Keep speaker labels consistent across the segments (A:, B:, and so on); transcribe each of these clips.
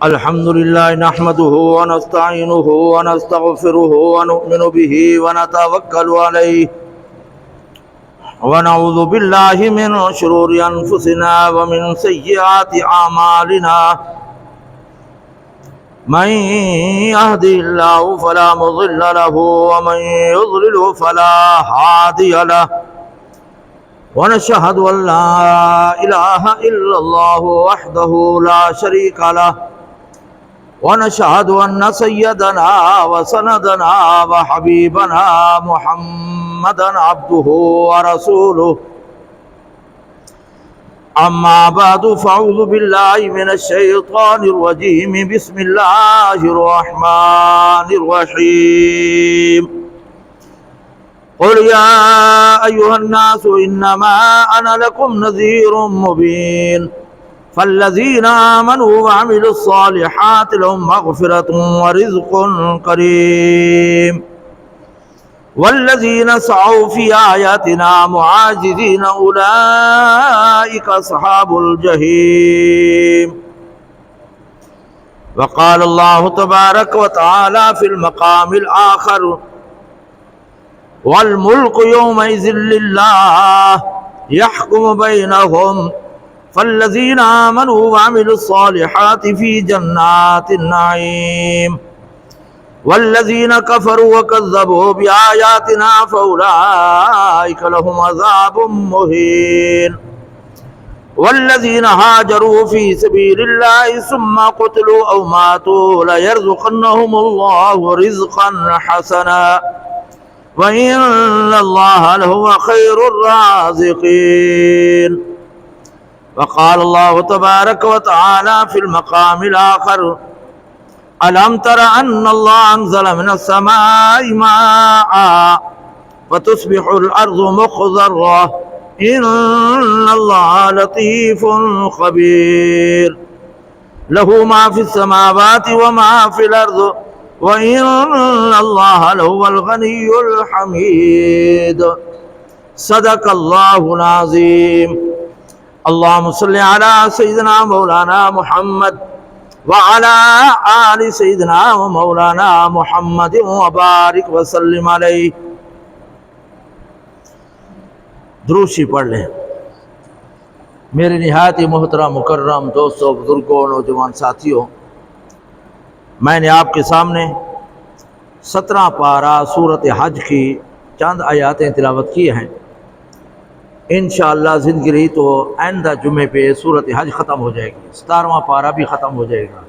A: الحمد لله نحمده ونستعينه ونستغفره ونؤمن به ونتوكل عليه ونعوذ بالله من شرور أنفسنا ومن سيئات أعمالنا من يهده الله فلا مضل له ومن يضلل فلا هادي له ونشهد أن لا إله إلا الله وحده لا شريك له ونشهد أن سيدنا وسندنا وحبيبنا محمدا عبده ورسوله أما بعد فأعوذ بالله من الشيطان الرجيم بسم الله الرحمن الرحيم قل يا أيها الناس إنما أنا لكم نذير مبين فالذين آمنوا وعملوا الصالحات لهم مغفرة ورزق كريم والذين سعوا في آياتنا معاجزين أولئك أصحاب الجحيم وقال الله تبارك وتعالى في المقام الآخر والملك يومئذ لله يحكم بينهم فالذين آمنوا وعملوا الصالحات في جنات النعيم والذين كفروا وكذبوا بآياتنا فأولئك لهم عذاب مهين والذين هاجروا في سبيل الله ثم قتلوا أو ماتوا ليرزقنهم الله رزقا حسنا وإن الله لهو خير الرازقين وقال الله تبارك وتعالى في المقام الآخر ألم تر أن الله أنزل من السماء ماء فتصبح الأرض مخضرة إن الله لطيف خبير له ما في السماوات وما في الأرض وإن الله لهو الغني الحميد صدق الله العظيم اللهم صل على سيدنا مولانا محمد وعلى آل سيدنا ومولانا محمد وبارك وسلم علیہ. دروشی پڑھ لیں. میرے نہایت محترم مکرم دوستوں، بزرگوں، نوجوان ساتھیوں، میں نے آپ کے سامنے 17 پارہ سورۃ حج کی چند آیاتیں تلاوت کی ہیں. انشاءاللہ زندگی رہی تو آئندہ جمعے پہ سورۃ حج ختم ہو جائے گی، 17واں پارہ بھی ختم ہو جائے گا.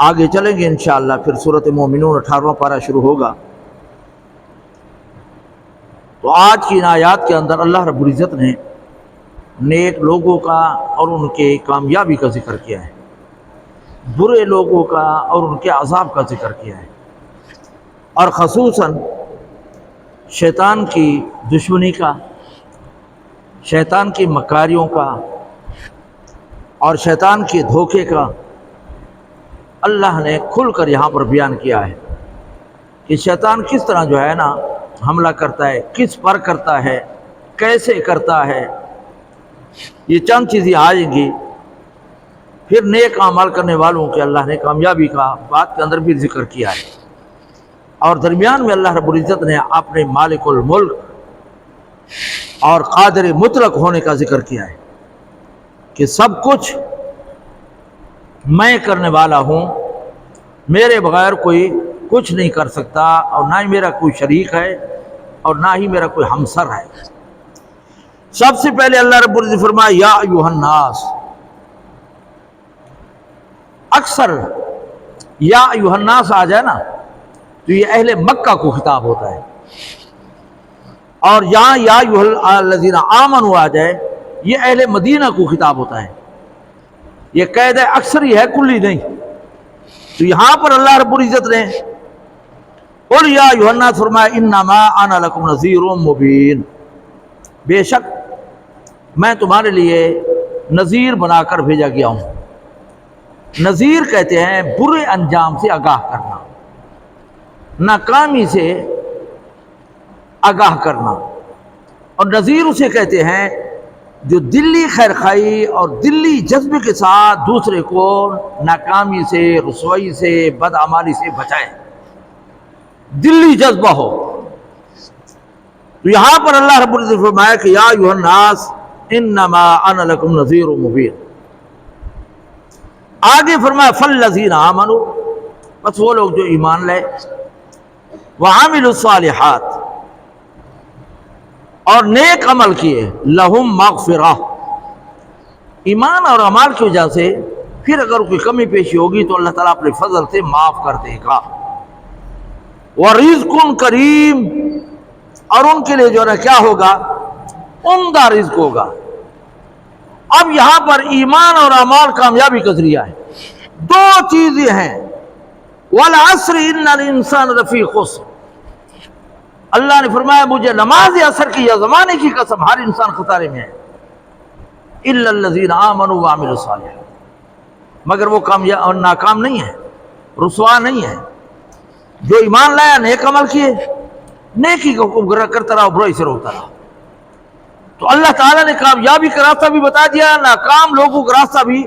A: آگے چلیں گے انشاءاللہ، پھر سورۃ مومنون 18واں پارہ شروع ہوگا. تو آج کی ان آیات کے اندر اللہ رب العزت نے نیک لوگوں کا اور ان کے کامیابی کا ذکر کیا ہے، برے لوگوں کا اور ان کے عذاب کا ذکر کیا ہے، اور خصوصاً شیطان کی دشمنی کا، شیطان کی مکاریوں کا اور شیطان کے دھوکے کا اللہ نے کھل کر یہاں پر بیان کیا ہے کہ شیطان کس طرح جو ہے نا حملہ کرتا ہے، کس پر کرتا ہے، کیسے کرتا ہے. یہ چند چیزیں آئیں گی. پھر نیک اعمال کرنے والوں کے اللہ نے کامیابی کا بات کے اندر بھی ذکر کیا ہے، اور درمیان میں اللہ رب العزت نے اپنے مالک الملک اور قادر مطلق ہونے کا ذکر کیا ہے کہ سب کچھ میں کرنے والا ہوں، میرے بغیر کوئی کچھ نہیں کر سکتا، اور نہ ہی میرا کوئی شریک ہے اور نہ ہی میرا کوئی ہمسر ہے. سب سے پہلے اللہ رب العزت فرمایا یا ایھا الناس. اکثر یا ایھا الناس آ جائے نا تو یہ اہل مکہ کو خطاب ہوتا ہے، اور یہاں یا ایھا الذین آمنوا آ جائے یہ اہل مدینہ کو خطاب ہوتا ہے. یہ قید ہے، اکثر ہی ہے، کلی نہیں. تو یہاں پر اللہ رب العزت نے قل یا ایھا الناس فرمایا انما انا لکم نذیر مبین، بے شک میں تمہارے لیے نذیر بنا کر بھیجا گیا ہوں. نذیر کہتے ہیں برے انجام سے آگاہ کرنا، ناکامی سے آگاہ کرنا، اور نذیر اسے کہتے ہیں جو دلی خیرخواہی اور دلی جذبے کے ساتھ دوسرے کو ناکامی سے، رسوائی سے، بدعمالی سے بچائے، دلی جذبہ ہو۔ تو یہاں پر اللہ رب العزت نے فرمایا کہ یا ایھا الناس انما انا لکم نذیر مبین۔ آگے فرمایا فالذین آمنوا، بس وہ لوگ جو ایمان لائے، وعملوا الصالحات، اور نیک عمل کیے، لہم مغفرہ، ایمان اور اعمال کی وجہ سے پھر اگر کوئی کمی پیشی ہوگی تو اللہ تعالیٰ اپنے فضل سے معاف کر دے گا، ورزق کریم، اور ان کے لیے جو ہے کیا ہوگا، عمدہ رزق ہوگا۔ اب یہاں پر ایمان اور اعمال کامیابی کا ذریعہ ہے، دو چیزیں ہیں، والعصر ان الانسان لفی خسر، اللہ نے فرمایا مجھے نماز عصر کی یا زمانے کی قسم، ہر انسان خسارے میں ہے، الا الذین آمنوا وعملوا الصالحات، مگر وہ کامیاب اور ناکام نہیں ہے، رسوا نہیں ہے، جو ایمان لایا، نیک عمل کیے، نیکی کو کرتا رہا، برائی سے روکتا رہا۔ تو اللہ تعالیٰ نے کامیابی کا راستہ بھی بتا دیا، ناکام لوگوں کا راستہ بھی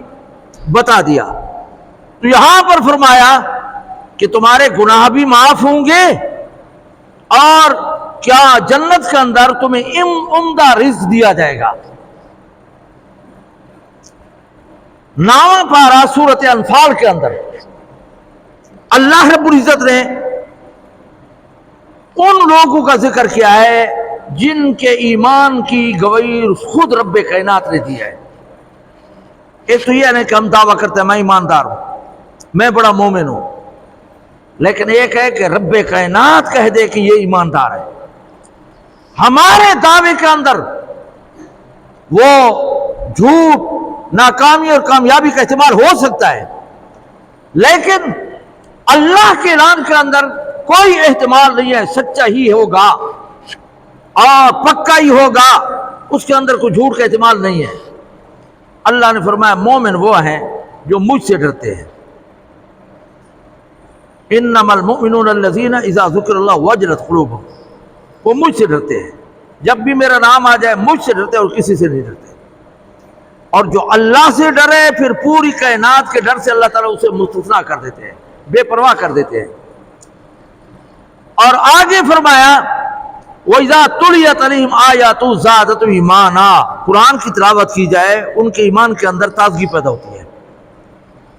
A: بتا دیا۔ تو یہاں پر فرمایا کہ تمہارے گناہ بھی معاف ہوں گے، اور کیا جنت کے اندر تمہیں عمدہ رزق دیا جائے گا۔ 9واں پارہ سورۃ انفال کے اندر اللہ رب العزت نے ان لوگوں کا ذکر کیا ہے جن کے ایمان کی گواہی خود رب کائنات نے دی ہے۔ ایک تو یہ ہے کہ ہم دعویٰ کرتے ہیں میں ایماندار ہوں، میں بڑا مومن ہوں، لیکن ایک ہے کہ رب کائنات کہہ دے کہ یہ ایماندار ہے۔ ہمارے دعوے کے اندر وہ جھوٹ، ناکامی اور کامیابی کا احتمال ہو سکتا ہے، لیکن اللہ کے اعلان کے اندر کوئی احتمال نہیں ہے، سچا ہی ہوگا اور پکا ہی ہوگا، اس کے اندر کوئی جھوٹ کا احتمال نہیں ہے۔ اللہ نے فرمایا مومن وہ ہیں جو مجھ سے ڈرتے ہیں، انما المؤمنون الذین اذا ذکر اللہ وجلت قلوبہم، وہ مجھ سے ڈرتے ہیں، جب بھی میرا نام آ جائے مجھ سے ڈرتے اور کسی سے نہیں ڈرتے۔ اور جو اللہ سے ڈرے پھر پوری کائنات کے ڈر سے اللہ تعالیٰ اسے مستثنا کر دیتے ہیں، بے پرواہ کر دیتے ہیں۔ اور آگے فرمایا وَإِذَا تُلِيَتْ عَلَيْهِمْ آيَاتُهُ زَادَتْهُمْ ایمانا، قرآن کی تلاوت کی جائے ان کے ایمان کے اندر تازگی پیدا ہوتی ہے۔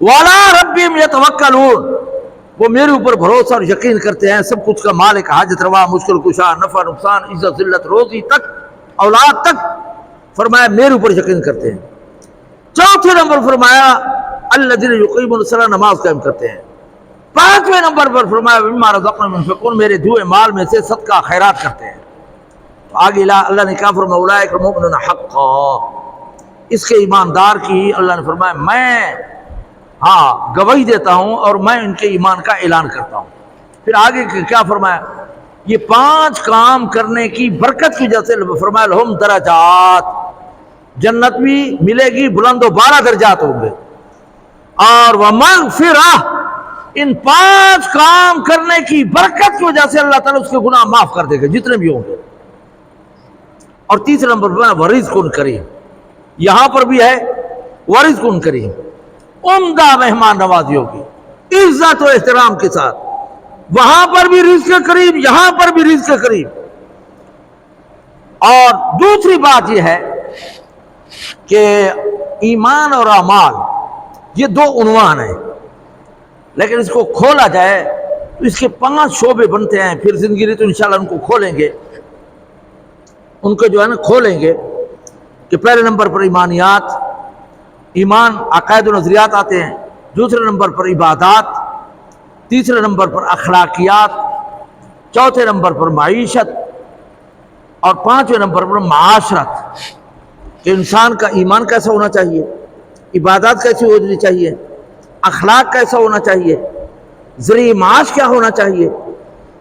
A: وَعَلَىٰ رَبِّهِمْ يَتَوَكَّلُونَ، وہ میرے اوپر بھروسہ اور یقین کرتے ہیں، سب کچھ کا مالک، حاجت روا، مشکل کشا، نفع نقصان، عزت ذلت، روزی تک، اولاد تک، فرمایا میرے اوپر یقین کرتے ہیں۔ چوتھے نمبر فرمایا الذین یقیمون الصلاۃ، نماز قائم کرتے ہیں۔ پانچویں نمبر پر فرمایا مما رزقناہم ينفقون، میرے دیے مال میں سے صدقہ خیرات کرتے ہیں۔ تو آگے اللہ نے کیا فرمایا اولئک المؤمنون حقا، اس کے ایماندار کی اللہ نے فرمایا میں گواہی دیتا ہوں اور میں ان کے ایمان کا اعلان کرتا ہوں۔ پھر آگے کیا فرمایا، یہ 5 کام کرنے کی برکت کی وجہ سے فرمایا لہم درجات، جنت بھی ملے گی، بلند و بالا درجات ہوں گے، اور ومغفرہ، ان 5 کام کرنے کی برکت کی وجہ سے اللہ تعالیٰ اس کے گناہ معاف کر دے گا جتنے بھی ہوں گے۔ اور تیسرے نمبر پر ورزق کریم، یہاں پر بھی ہے ورزق کریم، عمدہ مہمان نوازی ہوگی عزت و احترام کے ساتھ، وہاں پر بھی رزق کریم، یہاں پر بھی رزق کریم۔ اور دوسری بات یہ ہے کہ ایمان اور اعمال یہ 2 عنوان ہیں، لیکن اس کو کھولا جائے تو اس کے 5 شعبے بنتے ہیں۔ پھر زندگی تو انشاءاللہ ان کو کھولیں گے، ان کو جو ہے نا کھولیں گے کہ پہلے نمبر پر ایمانیات، ایمان عقائد و نظریات آتے ہیں، دوسرے نمبر پر عبادات، تیسرے نمبر پر اخلاقیات، چوتھے نمبر پر معیشت، اور 5ویں نمبر پر معاشرت، کہ انسان کا ایمان کیسا ہونا چاہیے، عبادات کیسی ہونی چاہیے، اخلاق کیسا ہونا چاہیے، ذریعہ معاش کیا ہونا چاہیے،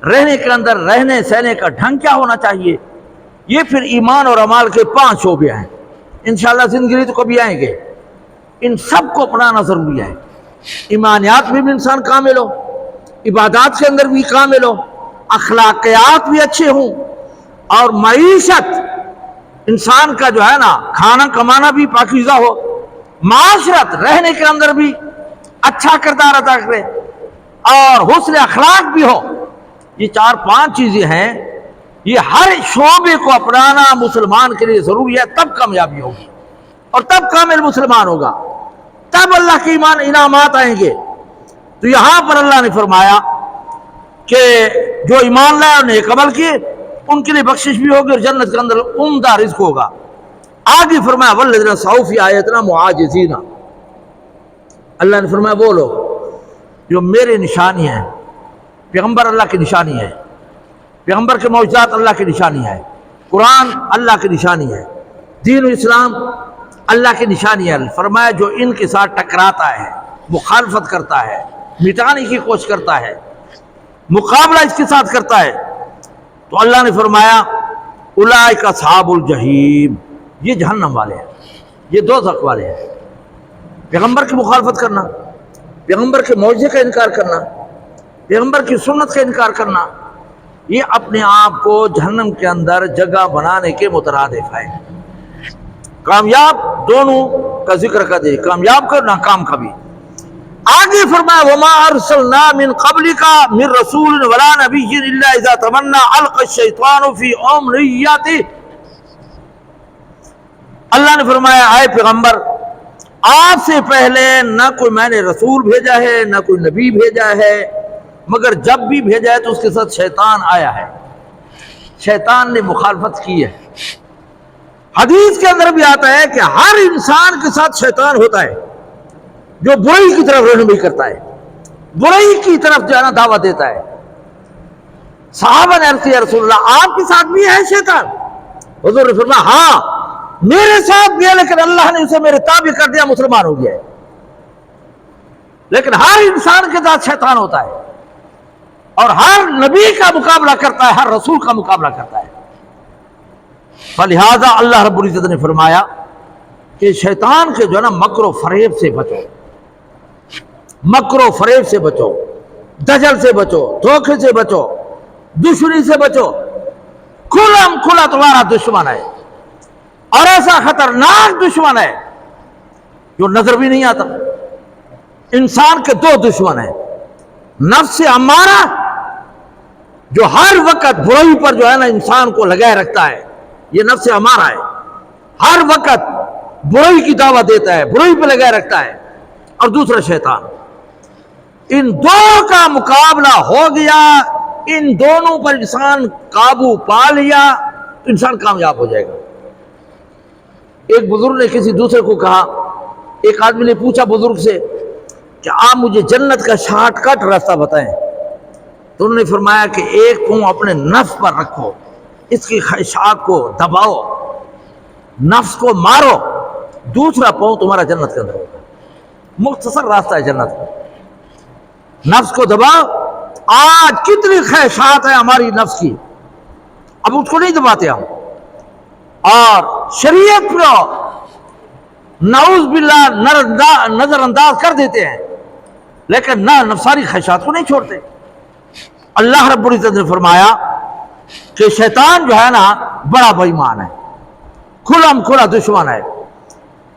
A: رہنے کے اندر رہنے سہنے کا ڈھنگ کیا ہونا چاہیے۔ یہ پھر ایمان اور اعمال کے 5 شعبے ہیں۔ انشاءاللہ زندگی تو کبھی آئیں گے، ان سب کو اپنانا ضروری ہے۔ ایمانیات میں بھی انسان کامل ہو، عبادات کے اندر بھی کامل ہو، اخلاقیات بھی اچھے ہوں، اور معیشت انسان کا جو ہے نا کھانا کمانا بھی پاکیزہ ہو، معاشرت رہنے کے اندر بھی اچھا کردار ادا کرے، اور حسن اخلاق بھی ہو۔ یہ 4-5 چیزیں ہیں، یہ ہر شعبے کو اپنانا مسلمان کے لیے ضروری ہے، تب کامیابی ہوگی اور تب کامل مسلمان ہوگا، تب اللہ کے ایمان انعامات آئیں گے۔ تو یہاں پر اللہ نے فرمایا کہ جو ایمان لائے اور نیک عمل کیے ان کے لیے بخشش بھی ہوگی اور جنت کے اندر عمدہ رزق ہوگا۔ آگے فرمایا والذین سعوا فی آیاتنا معاجزین، اللہ نے فرمایا وہ لوگ جو میرے نشانی ہیں، پیغمبر اللہ کی نشانی ہے، پیغمبر کے معجزات اللہ کی نشانی ہے، قرآن اللہ کی نشانی ہے، دین و اسلام اللہ کی نشانی ہے۔ فرمایا جو ان کے ساتھ ٹکراتا ہے، مخالفت کرتا ہے، مٹانے کی کوشش کرتا ہے، مقابلہ اس کے ساتھ کرتا ہے، تو اللہ نے فرمایا اولئک اصحاب الجحیم، یہ جہنم والے ہیں، یہ دوزخ والے ہیں۔ پیغمبر کی مخالفت کرنا، پیغمبر کے معجزے کا انکار کرنا، پیغمبر کی سنت کا انکار کرنا، یہ اپنے آپ کو جہنم کے اندر جگہ بنانے کے مترادف ہے۔ کامیاب دونوں کا ذکر کر دے، کامیاب کا ناکام کا بھی۔ آگے فرمایا وما ارسلنا من قبلک من رسول ولا نبی الا اذا تمنى القى الشیطان فی امنیته، اللہ نے فرمایا اے پیغمبر آپ سے پہلے نہ کوئی میں نے رسول بھیجا ہے نہ کوئی نبی بھیجا ہے، مگر جب بھی بھیجا ہے تو اس کے ساتھ شیطان آیا ہے، شیطان نے مخالفت کی ہے۔ حدیث کے اندر بھی آتا ہے کہ ہر انسان کے ساتھ شیطان ہوتا ہے جو برائی کی طرف رہنمائی کرتا ہے، برائی کی طرف جو ہے نا دعوت دیتا ہے۔ صحابہ نے عرض کیا یا رسول اللہ آپ کے ساتھ بھی ہے شیطان؟ حضور نے فرمایا ہاں میرے ساتھ بھی ہے، لیکن اللہ نے اسے میرے تابع کر دیا، مسلمان ہو گیا ہے۔ لیکن ہر انسان کے ساتھ شیطان ہوتا ہے اور ہر نبی کا مقابلہ کرتا ہے، ہر رسول کا مقابلہ کرتا ہے۔ فلہذا اللہ رب العزت نے فرمایا کہ شیطان کے جو ہے نا مکر و فریب سے بچو، مکر و فریب سے بچو، دجل سے بچو، دھوکے سے بچو، دشمنی سے بچو۔ کھلم کھلا تمہارا دشمن ہے، اور ایسا خطرناک دشمن ہے جو نظر بھی نہیں آتا۔ انسان کے 2 دشمن ہیں، نفس امارہ جو ہر وقت برائی پر جو ہے نا انسان کو لگائے رکھتا ہے، یہ نفس امارہ ہے، ہر وقت برائی کی دعوت دیتا ہے، برائی پہ لگائے رکھتا ہے، اور دوسرا شیطان۔ ان دونوں کا مقابلہ ہو گیا، ان دونوں پر انسان قابو پا لیا تو انسان کامیاب ہو جائے گا۔ ایک بزرگ نے کسی دوسرے کو کہا، ایک آدمی نے پوچھا بزرگ سے کہ آپ مجھے جنت کا شارٹ کٹ راستہ بتائیں، تو انہوں نے فرمایا کہ ایک پاؤں اپنے نفس پر رکھو، اس کی خواہشات کو دباؤ، نفس کو مارو، دوسرا پاؤں تمہارا جنت کے اندر ہوگا۔ مختصر راستہ ہے جنت کا، نفس کو دباؤ۔ آج کتنی خواہشات ہیں ہماری نفس کی، اب اس کو نہیں دباتے ہم، اور شریعت پر نعوذ باللہ نظر انداز کر دیتے ہیں، لیکن نہ نفسانی خواہشات کو نہیں چھوڑتے۔ اللہ رب العزت نے فرمایا کہ شیطان جو ہے نا بڑا بے ایمان ہے، کھلم کھلا دشمن ہے۔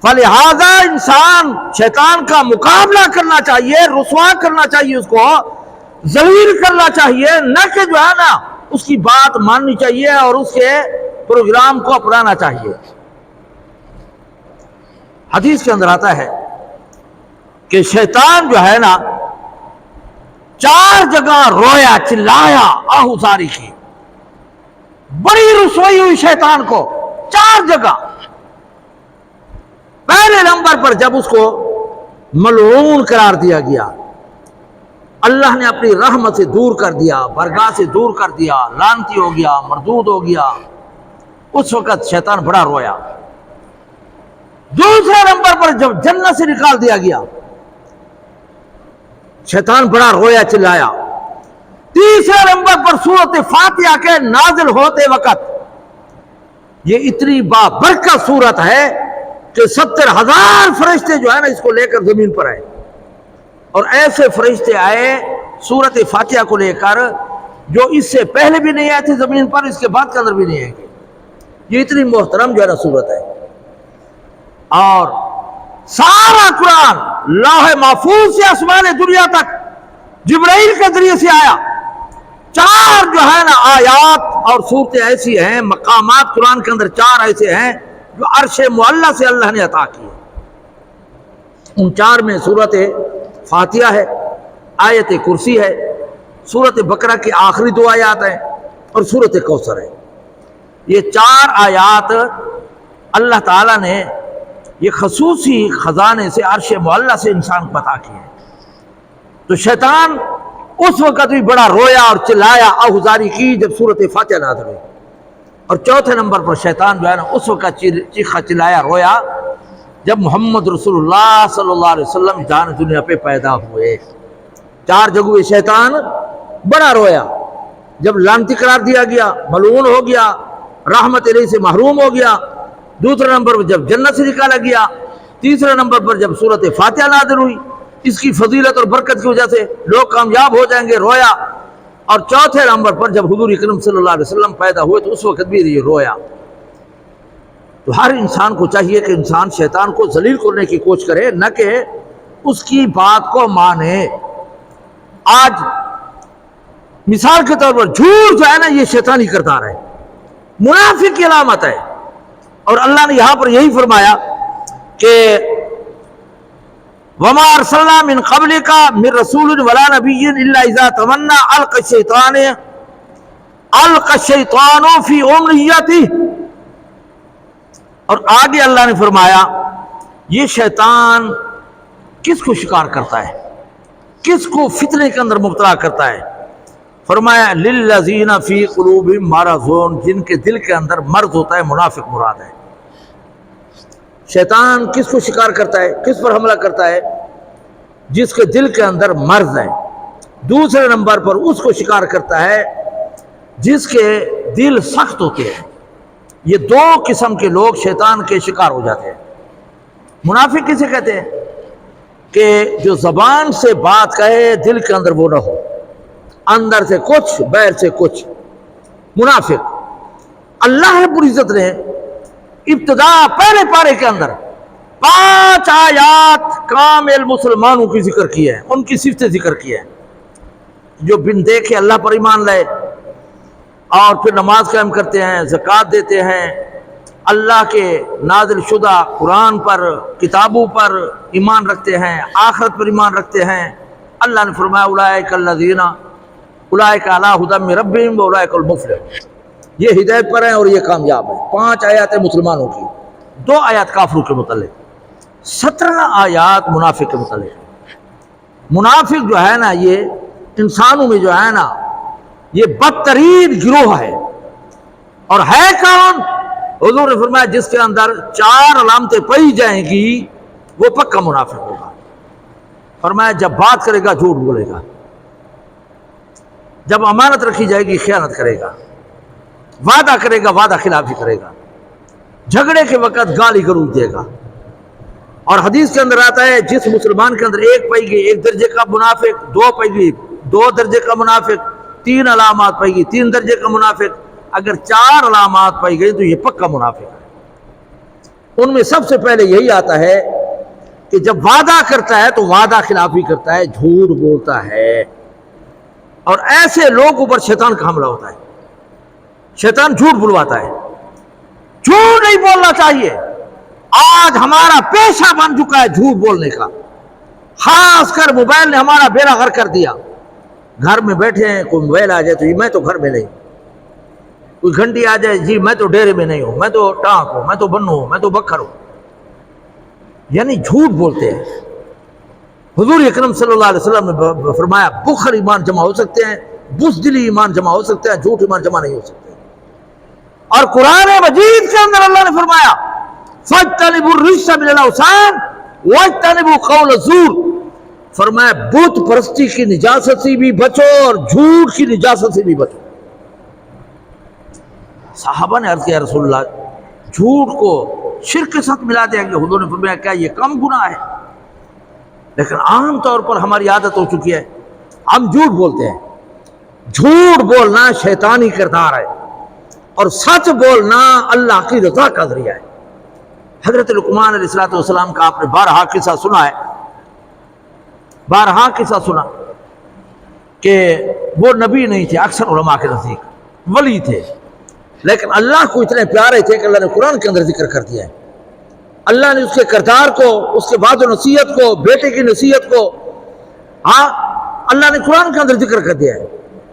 A: فلہذا انسان شیطان کا مقابلہ کرنا چاہیے، رسوا کرنا چاہیے، اس کو ذلیل کرنا چاہیے، نہ کہ جو ہے نا اس کی بات ماننی چاہیے اور اس کے پروگرام کو اپنانا چاہیے۔ حدیث کے اندر آتا ہے کہ شیطان جو ہے نا 4 جگہ رویا، چلایا، آہوزاری کی، بڑی رسوائی ہوئی شیطان کو 4 جگہ۔ پہلے نمبر پر جب اس کو ملعون قرار دیا گیا، اللہ نے اپنی رحمت سے دور کر دیا، برگاہ سے دور کر دیا، لعنتی ہو گیا، مردود ہو گیا، اس وقت شیطان بڑا رویا۔ دوسرے نمبر پر جب جنت سے نکال دیا گیا، شیطان بڑا رویا، چلایا۔ تیسرے نمبر پر سورۃ فاتحہ کے نازل ہوتے وقت، یہ اتنی بابرکت سورت ہے کہ 70,000 فرشتے جو ہے نا اس کو لے کر زمین پر آئے، اور ایسے فرشتے آئے سورۃ فاتحہ کو لے کر جو اس سے پہلے بھی نہیں آئے تھے زمین پر، اس کے بعد کے اندر بھی نہیں آئیں گے۔ یہ اتنی محترم جو ہے نا صورت ہے، اور سارا قرآن لوح محفوظ سے آسمان دنیا تک جبرائیل کے ذریعے سے آیا۔ 4 جو ہے نا آیات اور صورتیں ایسی ہیں، مقامات قرآن کے اندر 4 ایسے ہیں جو عرش معلیٰ سے اللہ نے عطا کیے۔ ان 4 میں سورت فاتحہ ہے، آیت کرسی ہے، سورت بقرہ کی آخری 2 آیات ہیں، اور سورت کوثر ہے۔ یہ 4 آیات اللہ تعالیٰ نے یہ خصوصی خزانے سے عرش معلیٰ سے انسان کو عطا کیے۔ تو شیطان اس وقت بھی بڑا رویا اور چلایا، آہوزاری کی جب سورت فاتحہ نازل ہوئی، اور 4تھے نمبر پر شیطان جو ہے نا اس وقت چیخا چلایا، رویا جب محمد رسول اللہ صلی اللہ علیہ وسلم جان دنیا پہ پیدا ہوئے۔ 4 جگہ شیطان بڑا رویا، جب لعنتی قرار دیا گیا، ملعون ہو گیا، رحمت الہی سے محروم ہو گیا۔ دوسرے نمبر پر جب جنت سے نکالا گیا۔ تیسرے نمبر پر جب سورت فاتحہ نازل ہوئی، اس کی فضیلت اور برکت کی وجہ سے لوگ کامیاب ہو جائیں گے، رویا۔ اور 4تھے نمبر پر جب حضور اکرم صلی اللہ علیہ وسلم پیدا ہوئے تو اس وقت بھی یہ رویا۔ تو ہر انسان کو چاہیے کہ انسان شیطان کو ذلیل کرنے کی کوشش کرے، نہ کہ اس کی بات کو مانے۔ آج مثال کے طور پر جھوٹ جو ہے نا یہ شیطانی کردار ہے، منافق کی علامت ہے، اور اللہ نے یہاں پر یہی فرمایا کہ وَمَا أَرْسَلْنَا مِن قَبْلِكَ مِن رَّسُولٍ وَلَا نَبِيٍّ إِلَّا إِذَا تَمَنَّىٰ أَلْقَى الشَّيْطَانُ فِي أُمْنِيَّتِهِ۔ اور آگے اللہ نے فرمایا یہ شیطان کس کو شکار کرتا ہے، کس کو فتنے کے اندر مبتلا کرتا ہے؟ فرمایا لِلَّذِينَ فِي قُلُوبِهِم مَّرَضٌ، جن کے دل کے اندر مرض ہوتا ہے، منافق مراد ہے۔ شیطان کس کو شکار کرتا ہے، کس پر حملہ کرتا ہے؟ جس کے دل کے اندر مرض ہے۔ دوسرے نمبر پر اس کو شکار کرتا ہے جس کے دل سخت ہوتے ہیں۔ یہ 2 قسم کے لوگ شیطان کے شکار ہو جاتے ہیں۔ منافق کسے کہتے ہیں؟ کہ جو زبان سے بات کہے دل کے اندر وہ نہ ہو، اندر سے کچھ باہر سے کچھ۔ منافق اللہ رب العزت نے ابتدا پہلے پارے کے اندر 5 آیات کامل مسلمانوں کی ذکر کی ہے، ان کی صفتیں ذکر کی ہے، جو بن دیکھے اللہ پر ایمان لائے اور پھر نماز قائم کرتے ہیں، زکوٰۃ دیتے ہیں، اللہ کے نازل شدہ قرآن پر، کتابوں پر ایمان رکھتے ہیں، آخرت پر ایمان رکھتے ہیں۔ اللہ نے فرمایا اولئک الذین اولئک علی ھدی من ربہم واولئک المفلحون، یہ ہدایت پر ہیں اور یہ کامیاب ہیں۔ 5 آیات مسلمانوں کی، 2 آیات کافروں کے متعلق، 17 آیات منافق کے متعلق۔ منافق جو ہے نا یہ انسانوں میں جو ہے نا یہ بدترین گروہ ہے، اور ہے کون؟ حضور نے فرمایا جس کے اندر 4 علامتیں پائی جائیں گی وہ پکا منافق ہوگا۔ فرمایا جب بات کرے گا جھوٹ بولے گا، جب امانت رکھی جائے گی خیانت کرے گا، وعدہ کرے گا وعدہ خلافی کرے گا، جھگڑے کے وقت گالی گلوچ دے گا۔ اور حدیث کے اندر آتا ہے جس مسلمان کے اندر 1 پائی گئی 1 درجے کا منافق، 2 پائی گئی 2 درجے کا منافق، 3 علامات پائی گئی 3 درجے کا منافق، اگر 4 علامات پائی گئی تو یہ پکا منافق ہے۔ ان میں سب سے پہلے یہی آتا ہے کہ جب وعدہ کرتا ہے تو وعدہ خلافی کرتا ہے، جھوٹ بولتا ہے، اور ایسے لوگوں پر شیطان کا حملہ ہوتا ہے۔ شیطان جھوٹ بلواتا ہے، جھوٹ نہیں بولنا چاہیے۔ آج ہمارا پیشہ بن چکا ہے جھوٹ بولنے کا، خاص کر موبائل نے ہمارا بیڑا غرق کر دیا۔ گھر میں بیٹھے ہیں، کوئی موبائل آ جائے تو میں تو گھر میں نہیں، کوئی گھنٹی آ جائے جی میں تو ڈیرے میں نہیں ہوں، میں تو ٹانک ہوں، میں تو بنو ہوں، میں تو بکھر ہوں، یعنی جھوٹ بولتے ہیں۔ حضور اکرم صلی اللہ علیہ وسلم نے فرمایا بخل ایمان جمع ہو سکتے ہیں، بزدلی ایمان جمع ہو سکتے ہیں، جھوٹ ایمان جمع نہیں ہو سکتے۔ اور قرآن مجید کے اندر اللہ نے فرمایا فَاجْتَنِبُوا الرِّجْسَ مِنَ الْأَوْثَانِ وَاجْتَنِبُوا قَوْلَ الزُّورِ، فرمایا بت پرستی کی نجاست سے بھی بچو اور جھوٹ کی نجاست سے بھی بچو۔ صحابہ نے عرض کیا رسول اللہ جھوٹ کو شرک کے ساتھ ملا دیا گیا؟ حضور نے فرمایا کیا یہ کم گناہ ہے؟ لیکن عام طور پر ہماری عادت ہو چکی ہے، ہم جھوٹ بولتے ہیں۔ جھوٹ بولنا شیطانی کردار ہے، اور سچ بولنا اللہ کی رضا کا ذریعہ ہے۔ حضرت لقمان علیہ السلام کا آپ نے بارہا قصہ سنا ہے، بارہا قصہ سنا کہ وہ نبی نہیں تھے، اکثر علماء کے نزدیک ولی تھے، لیکن اللہ کو اتنے پیارے تھے کہ اللہ نے قرآن کے اندر ذکر کر دیا ہے۔ اللہ نے اس کے کردار کو، اس کے بعد نصیحت کو، بیٹے کی نصیحت کو، ہاں اللہ نے قرآن کے اندر ذکر کر دیا ہے۔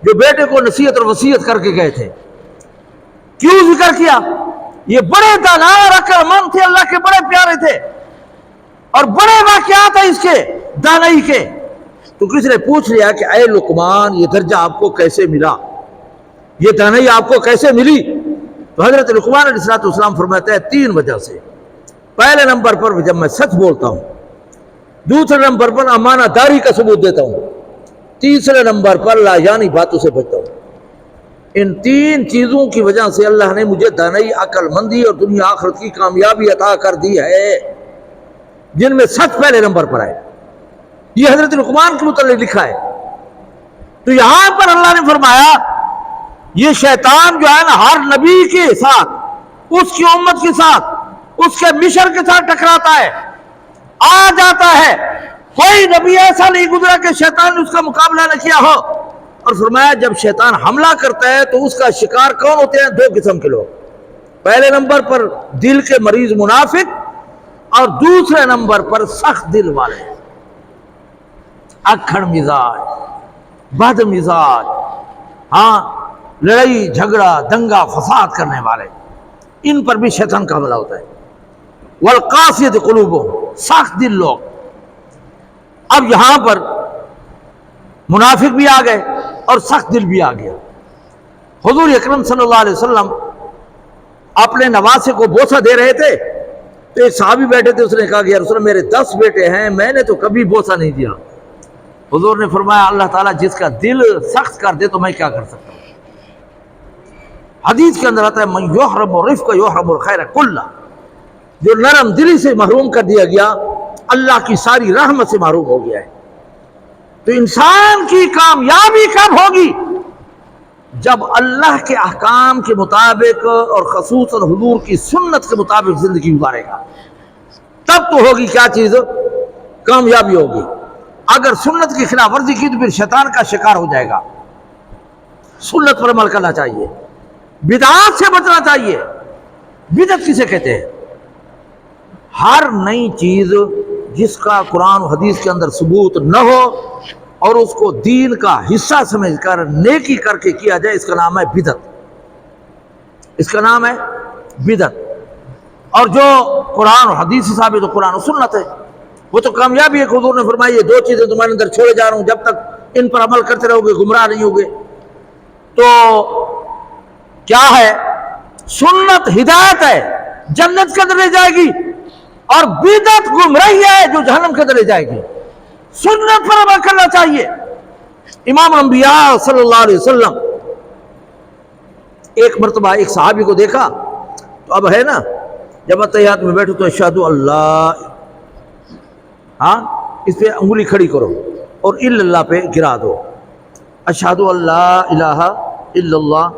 A: جو بیٹے کو نصیحت اور وصیت کر کے گئے تھے، کیوں ذکر کیا؟ یہ بڑے دانا اور عقل مند تھے، اللہ کے بڑے پیارے تھے، اور بڑے واقعات ہیں اس کے دانائی کے۔ تو کسی نے پوچھ لیا کہ اے لقمان، یہ درجہ آپ کو کیسے ملا، یہ دانائی آپ کو کیسے ملی؟ تو حضرت لقمان علیہ السلام فرماتے ہیں 3 وجہ سے۔ پہلے نمبر پر جب میں سچ بولتا ہوں، دوسرے نمبر پر امانت داری کا ثبوت دیتا ہوں، تیسرے نمبر پر لا یعنی باتوں سے بچتا ہوں۔ ان 3 چیزوں کی وجہ سے اللہ نے مجھے دانائی، عقل مندی اور دنیا آخرت کی کامیابی عطا کر دی ہے، جن میں سچ پہلے نمبر پر ہے۔ یہ حضرت لقمان کے متعلق لکھا ہے۔ تو یہاں پر اللہ نے فرمایا یہ شیطان جو ہے نا ہر نبی کے ساتھ، اس کی امت کے ساتھ، اس کے مشن کے ساتھ ٹکراتا ہے، آ جاتا ہے۔ کوئی نبی ایسا نہیں گزرا کہ شیطان نے اس کا مقابلہ نہ کیا ہو۔ اور فرمایا جب شیطان حملہ کرتا ہے تو اس کا شکار کون ہوتے ہیں؟ 2 قسم کے لوگ۔ پہلے نمبر پر دل کے مریض منافق، اور دوسرے نمبر پر سخت دل والے، اکھڑ مزاج، بد مزاج، ہاں لڑائی جھگڑا دنگا فساد کرنے والے، ان پر بھی شیطان کا حملہ ہوتا ہے۔ والقاسیۃ قلوبہم، سخت دل لوگ۔ اب یہاں پر منافق بھی آ گئے اور سخت دل بھی آ گیا۔ حضور اکرم صلی اللہ علیہ وسلم اپنے نواسے کو بوسہ دے رہے تھے تو ایک صحابی بیٹھے تھے، اس نے کہا کہ یا رسول اللہ میرے 10 بیٹے ہیں، میں نے تو کبھی بوسہ نہیں دیا۔ حضور نے فرمایا اللہ تعالیٰ جس کا دل سخت کر دے تو میں کیا کر سکتا ہوں۔ حدیث کے اندر آتا ہے من یحرم الرفق یحرم الخیر کلہ، جو نرم دلی سے محروم کر دیا گیا اللہ کی ساری رحمت سے محروم ہو گیا ہے۔ تو انسان کی کامیابی کب ہوگی؟ جب اللہ کے احکام کے مطابق اور خصوصاً حضور کی سنت کے مطابق زندگی گزارے گا، تب تو ہوگی کیا چیز؟ کامیابی ہوگی۔ اگر سنت کی خلاف ورزی کی تو پھر شیطان کا شکار ہو جائے گا۔ سنت پر عمل کرنا چاہیے، بدعات سے بچنا چاہیے۔ بدعت کسے کہتے ہیں؟ ہر نئی چیز جس کا قرآن و حدیث کے اندر ثبوت نہ ہو اور اس کو دین کا حصہ سمجھ کر نیکی کر کے کیا جائے، اس کا نام ہے بدعت، اس کا نام ہے بدعت۔ اور جو قرآن و حدیث سے ثابت تو قرآن و سنت ہے، وہ تو کامیابی ہے۔ حضور نے فرمایا یہ 2 چیزیں تمہارے اندر چھوڑے جا رہا ہوں، جب تک ان پر عمل کرتے رہو گے گمراہ نہیں ہوگے۔ تو کیا ہے؟ سنت ہدایت ہے، جنت کے اندر لے جائے گی، اور بدعت گمراہی ہے جو جہنم کے اندر لے جائے گی۔ سنت پر عمل کرنا چاہیے۔ امام انبیاء صلی اللہ علیہ وسلم ایک مرتبہ ایک صحابی کو دیکھا، تو اب ہے نا جب اتحیات میں بیٹھو تو اشہدو اللہ، ہاں اس پہ انگلی کھڑی کرو اور الا اللہ پہ گرا دو، اشہدو اللہ الہ الا اللہ،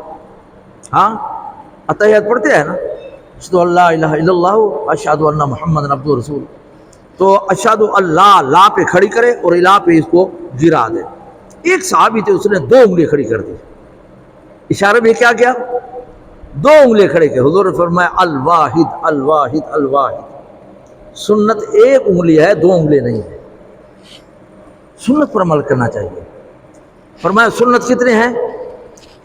A: ہاں اتحیات پڑھتے ہیں نا، اشہدو اللہ الہ الا اللہ اشہدو ان محمد عبدہ رسول، تو اشہدو اللہ لا پہ کھڑی کرے اور الہ پہ اس کو گرا دے۔ ایک صحابی تھے، اس نے 2 انگلی کھڑی کر دی، اشارے میں کیا کیا؟ 2 انگلی کھڑے کیے۔ حضور نے فرمایا الواحد الواحد الواحد، سنت 1 انگلی ہے، 2 انگلی نہیں ہے۔ سنت پر عمل کرنا چاہیے۔ فرمایا سنت کتنے ہیں؟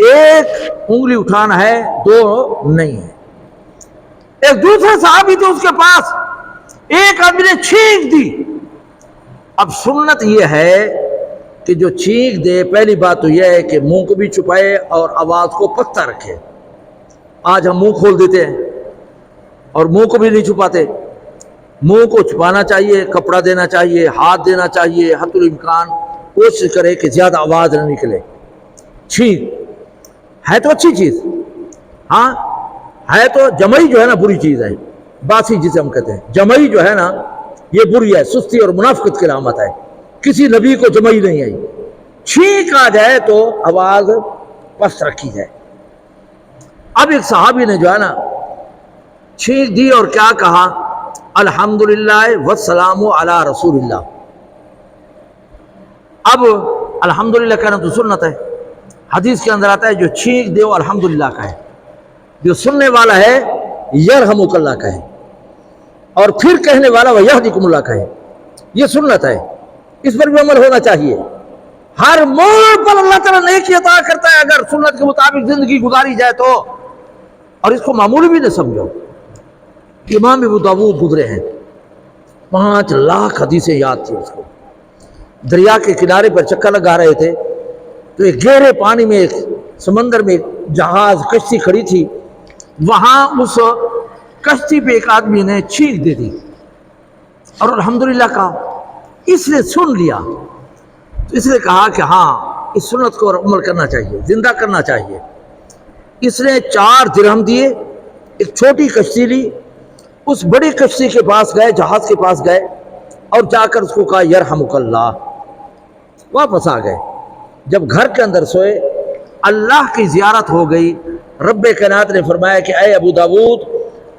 A: 1 انگلی اٹھانا ہے، 2 نہیں ہے۔ ایک دوسرے صحابی تھے، اس کے پاس ایک آدمی نے چھینک دی۔ اب سنت یہ ہے کہ جو چھینک دے، پہلی بات تو یہ ہے کہ منہ کو بھی چھپائے اور آواز کو پختہ رکھے۔ آج ہم منہ کھول دیتے ہیں اور منہ کو بھی نہیں چھپاتے۔ منہ کو چھپانا چاہیے، کپڑا دینا چاہیے، ہاتھ دینا چاہیے، حتی الامکان کوشش کرے کہ زیادہ آواز نہ نکلے۔ چھینک ہے تو اچھی چیز، ہاں ہے تو جمعی جو ہے نا بری چیز ہے، باسی جسے ہم کہتے ہیں، جمعی جو ہے نا یہ بری ہے، سستی اور منافقت کی علامت ہے۔ کسی نبی کو جمعی نہیں آئی۔ چھینک آ جائے تو آواز پست رکھی جائے۔ اب ایک صحابی نے جو ہے نا چھینک دی اور کیا کہا؟ الحمدللہ والسلام علی رسول اللہ۔ اب الحمدللہ کہنا تو سنت ہے، حدیث کے اندر آتا ہے جو چھینک دے وہ الحمدللہ کہے، جو سننے والا ہے یرحمک اللہ کہے، اور پھر کہنے والا وہ یہدیکم اللہ کہے۔ یہ سنت ہے، اس پر بھی عمل ہونا چاہیے۔ ہر موڑ پر اللہ تعالیٰ نیکی عطا کرتا ہے اگر سنت کے مطابق زندگی گزاری جائے تو، اور اس کو معمولی بھی نہ سمجھو۔ امام ابو داؤد گزرے ہیں، 5 لاکھ حدیثیں یاد تھی اس کو۔ دریا کے کنارے پر چکر لگا رہے تھے تو ایک گہرے پانی میں، ایک سمندر میں ایک جہاز کشتی کھڑی تھی، وہاں اس کشتی پہ ایک آدمی نے چھینک دے دی اور الحمدللہ کہا۔ اس نے سن لیا تو اس نے کہا کہ ہاں اس سنت کو عمل کرنا چاہیے، زندہ کرنا چاہیے۔ اس نے 4 درہم دیے، ایک چھوٹی کشتی لی، اس بڑی کشتی کے پاس گئے، جہاز کے پاس گئے اور جا کر اس کو کہا یرحمک اللہ۔ واپس آ گئے، جب گھر کے اندر سوئے اللہ کی زیارت ہو گئی۔ رب کائنات نے فرمایا کہ اے ابو داؤد،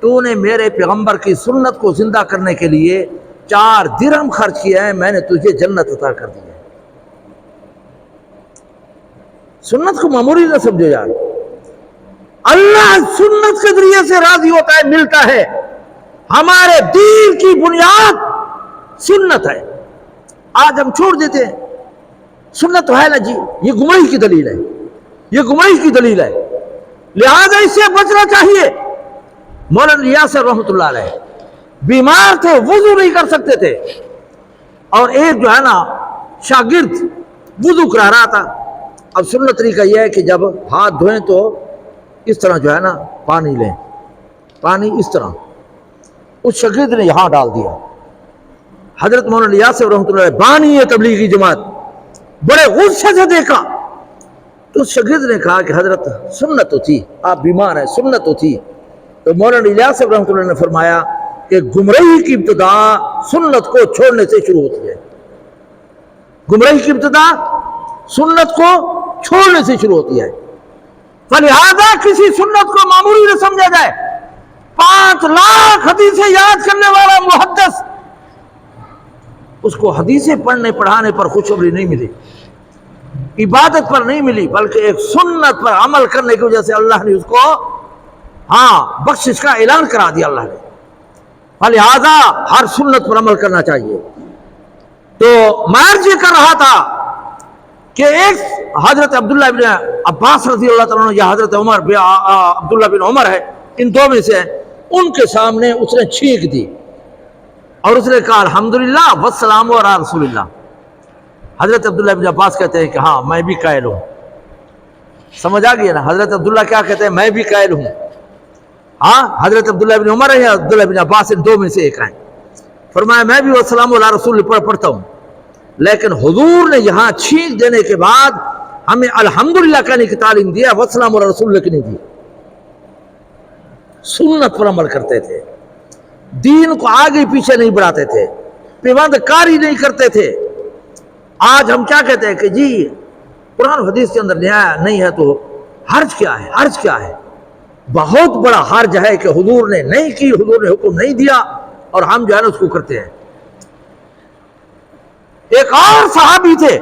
A: تو نے میرے پیغمبر کی سنت کو زندہ کرنے کے لیے 4 درہم خرچ کیا ہے، میں نے تجھے جنت عطا کر دی ہے۔ سنت کو معمولی نہ سمجھو یار، اللہ سنت کے ذریعے سے راضی ہوتا ہے، ملتا ہے۔ ہمارے دین کی بنیاد سنت ہے، آج ہم چھوڑ دیتے ہیں۔ سنت ہے نا جی، یہ گمراہی کی دلیل ہے، یہ گمراہی کی دلیل ہے، لہذا اس سے بچنا چاہیے۔ مولانا یاسر رحمۃ اللہ علیہ بیمار تھے، وضو نہیں کر سکتے تھے، اور ایک جو ہے نا شاگرد وضو کرا رہا تھا۔ اب سنت طریقہ یہ ہے کہ جب ہاتھ دھوئیں تو اس طرح جو ہے نا پانی لیں، پانی اس طرح، اس شاگرد نے یہاں ڈال دیا۔ حضرت مولانا یاسر رحمۃ اللہ علیہ بانی تبلیغی جماعت بڑے غصے سے دیکھا تو اس شاگرد نے کہا کہ حضرت سنت تو تھی، آپ بیمار ہیں، سنت تو تھی۔ تو مولانا یاسر رحمۃ اللہ نے فرمایا کہ گمراہی کی ابتدا سنت کو چھوڑنے سے شروع ہوتی ہے، گمراہی کی ابتدا سنت کو چھوڑنے سے شروع ہوتی ہے۔ فلہذا کسی سنت کو معمولی نہ سمجھا جائے۔ 5 لاکھ حدیثیں یاد کرنے والا محدث، اس کو حدیثیں پڑھنے پڑھانے پر خوشخبری نہیں ملی، عبادت پر نہیں ملی، بلکہ ایک سنت پر عمل کرنے کی وجہ سے اللہ نے اس کو بخشش کا اعلان کرا دیا اللہ نے۔ لہذا ہر سنت پر عمل کرنا چاہیے۔ تو میں عرض یہ کر رہا تھا کہ ایک حضرت عبداللہ بن عباس رضی اللہ تعالیٰ عنہ یا حضرت عبداللہ بن عمر ہے، ان 2 میں سے ہیں، ان کے سامنے اس نے چھینک دی اور اس نے کہا الحمدللہ والسلام علی رسول اللہ۔ حضرت عبداللہ بن عباس کہتے ہیں کہ ہاں میں بھی قائل ہوں۔ سمجھ آ گئی نا، حضرت عبداللہ کیا کہتے ہیں؟ میں بھی قائل ہوں۔ ہاں، حضرت عبداللہ بن عمر ہے یا عبداللہ بن عباس، ان 2 میں سے ایک ہیں۔ فرمایا میں بھی والسلام علی رسول اللہ پڑھتا ہوں، لیکن حضور نے یہاں چھینک دینے کے بعد ہمیں الحمدللہ کہنے کی تعلیم دیا، والسلام علی رسول اللہ کی نہیں دی۔ سنت پر عمل کرتے تھے، دین کو آگے پیچھے نہیں بڑھاتے تھے، پیوند کاری نہیں کرتے تھے۔ آج ہم کیا کہتے ہیں کہ جی قرآن و حدیث کے اندر نہیں ہے تو حرج کیا ہے؟ حرج کیا ہے؟ بہت بڑا حرج ہے کہ حضور نے نہیں کی، حضور نے حکم نہیں دیا اور ہم جو ہے نا اس کو کرتے ہیں۔ ایک اور صحابی تھے،